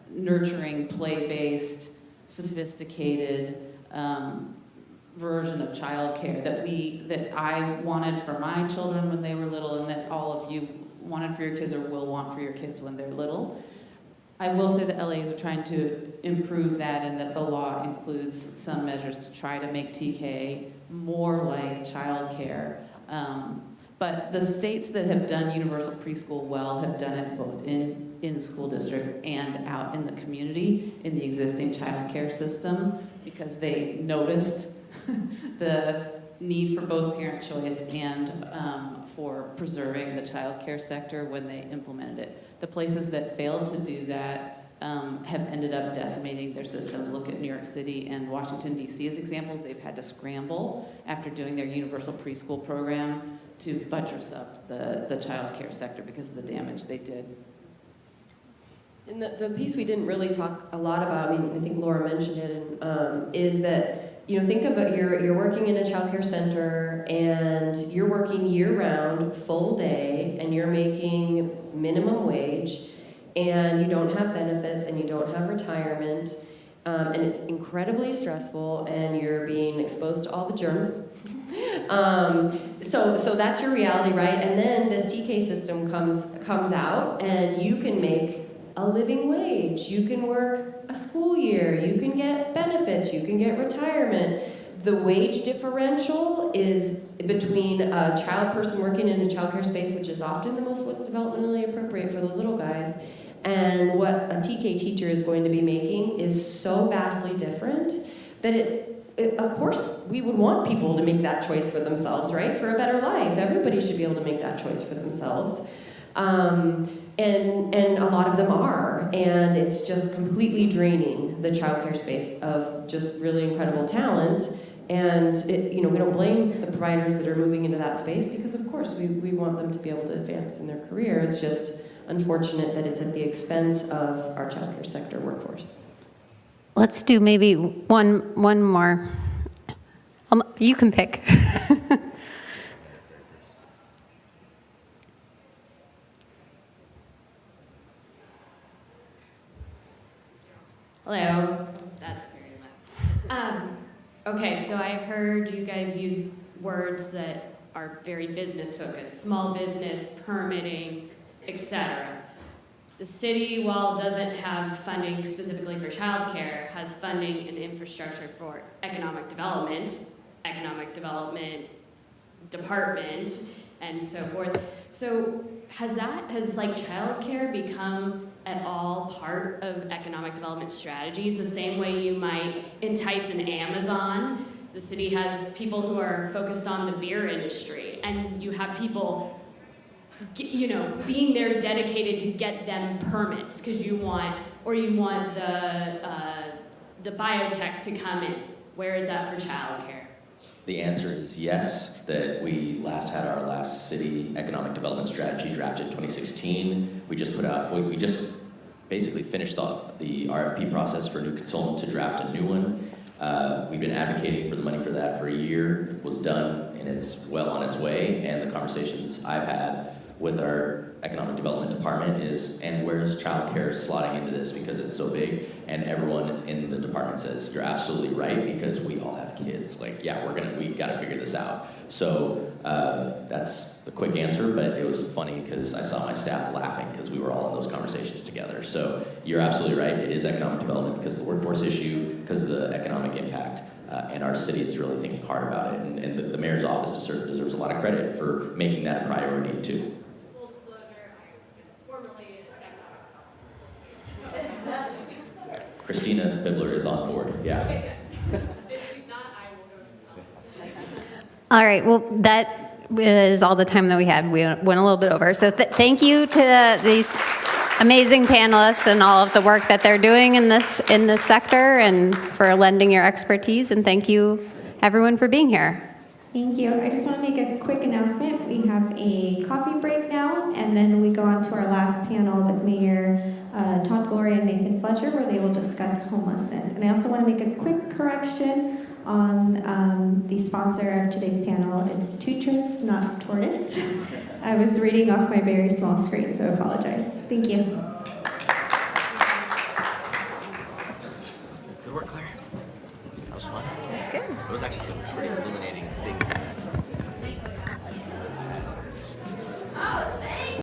nurturing, play-based, sophisticated version of childcare that I wanted for my children when they were little, and that all of you wanted for your kids or will want for your kids when they're little. I will say that LAs are trying to improve that, and that the law includes some measures to try to make TK more like childcare. But the states that have done universal preschool well have done it both in school districts and out in the community in the existing childcare system, because they noticed the need for both parent choice and for preserving the childcare sector when they implemented it. The places that failed to do that have ended up decimating their systems. Look at New York City and Washington, D.C. as examples. They've had to scramble after doing their universal preschool program to buttress up the childcare sector because of the damage they did. And the piece we didn't really talk a lot about, I mean, I think Laura mentioned it, is that, think of it, you're working in a childcare center and you're working year-round, full day, and you're making minimum wage, and you don't have benefits, and you don't have retirement, and it's incredibly stressful, and you're being exposed to all the germs. So that's your reality, right? And then this TK system comes out, and you can make a living wage, you can work a school year, you can get benefits, you can get retirement. The wage differential is between a child person working in a childcare space, which is often the most what's developmentally appropriate for those little guys, and what a TK teacher is going to be making is so vastly different that of course, we would want people to make that choice for themselves, right? For a better life. Everybody should be able to make that choice for themselves. And a lot of them are, and it's just completely draining the childcare space of just really incredible talent. And we don't blame the providers that are moving into that space, because of course we want them to be able to advance in their career. It's just unfortunate that it's at the expense of our childcare sector workforce. Let's do maybe one more. You can pick. Hello. That's very loud. Okay, so I heard you guys use words that are very business focused, small business, permitting, etc. The city, while doesn't have funding specifically for childcare, has funding and infrastructure for economic development department, and so forth. So has like childcare become at all part of economic development strategies, the same way you might entice an Amazon? The city has people who are focused on the beer industry, and you have people, you know, being there dedicated to get them permits because you want the biotech to come in. Where is that for childcare? The answer is yes, that we had our last city economic development strategy drafted in 2016. We just basically finished the RFP process for a new consultant to draft a new one. We've been advocating for the money for that for a year. It was done, and it's well on its way. And the conversations I've had with our economic development department is, and where's childcare slotting into this because it's so big? And everyone in the department says, you're absolutely right, because we all have kids. Like, yeah, we gotta figure this out. So that's the quick answer, but it was funny because I saw my staff laughing because we were all in those conversations together. So you're absolutely right, it is economic development because of the workforce issue, because of the economic impact, and our city is really thinking hard about it. And the mayor's office deserves a lot of credit for making that a priority too. Full disclosure, I formerly economic. Christina Bibler is on board, yeah. If she's not, I will go to the top. All right, well, that is all the time that we had. We went a little bit over. So thank you to these amazing panelists and all of the work that they're doing in this sector and for lending your expertise. And thank you, everyone, for being here. Thank you. I just want to make a quick announcement. We have a coffee break now, and then we go on to our last panel with Mayor Todd Gloria and Nathan Fletcher, where they will discuss homelessness. And I also want to make a quick correction on the sponsor of today's panel. It's Tutris, not Tortoise. I was reading off my very small screen, so I apologize. Thank you.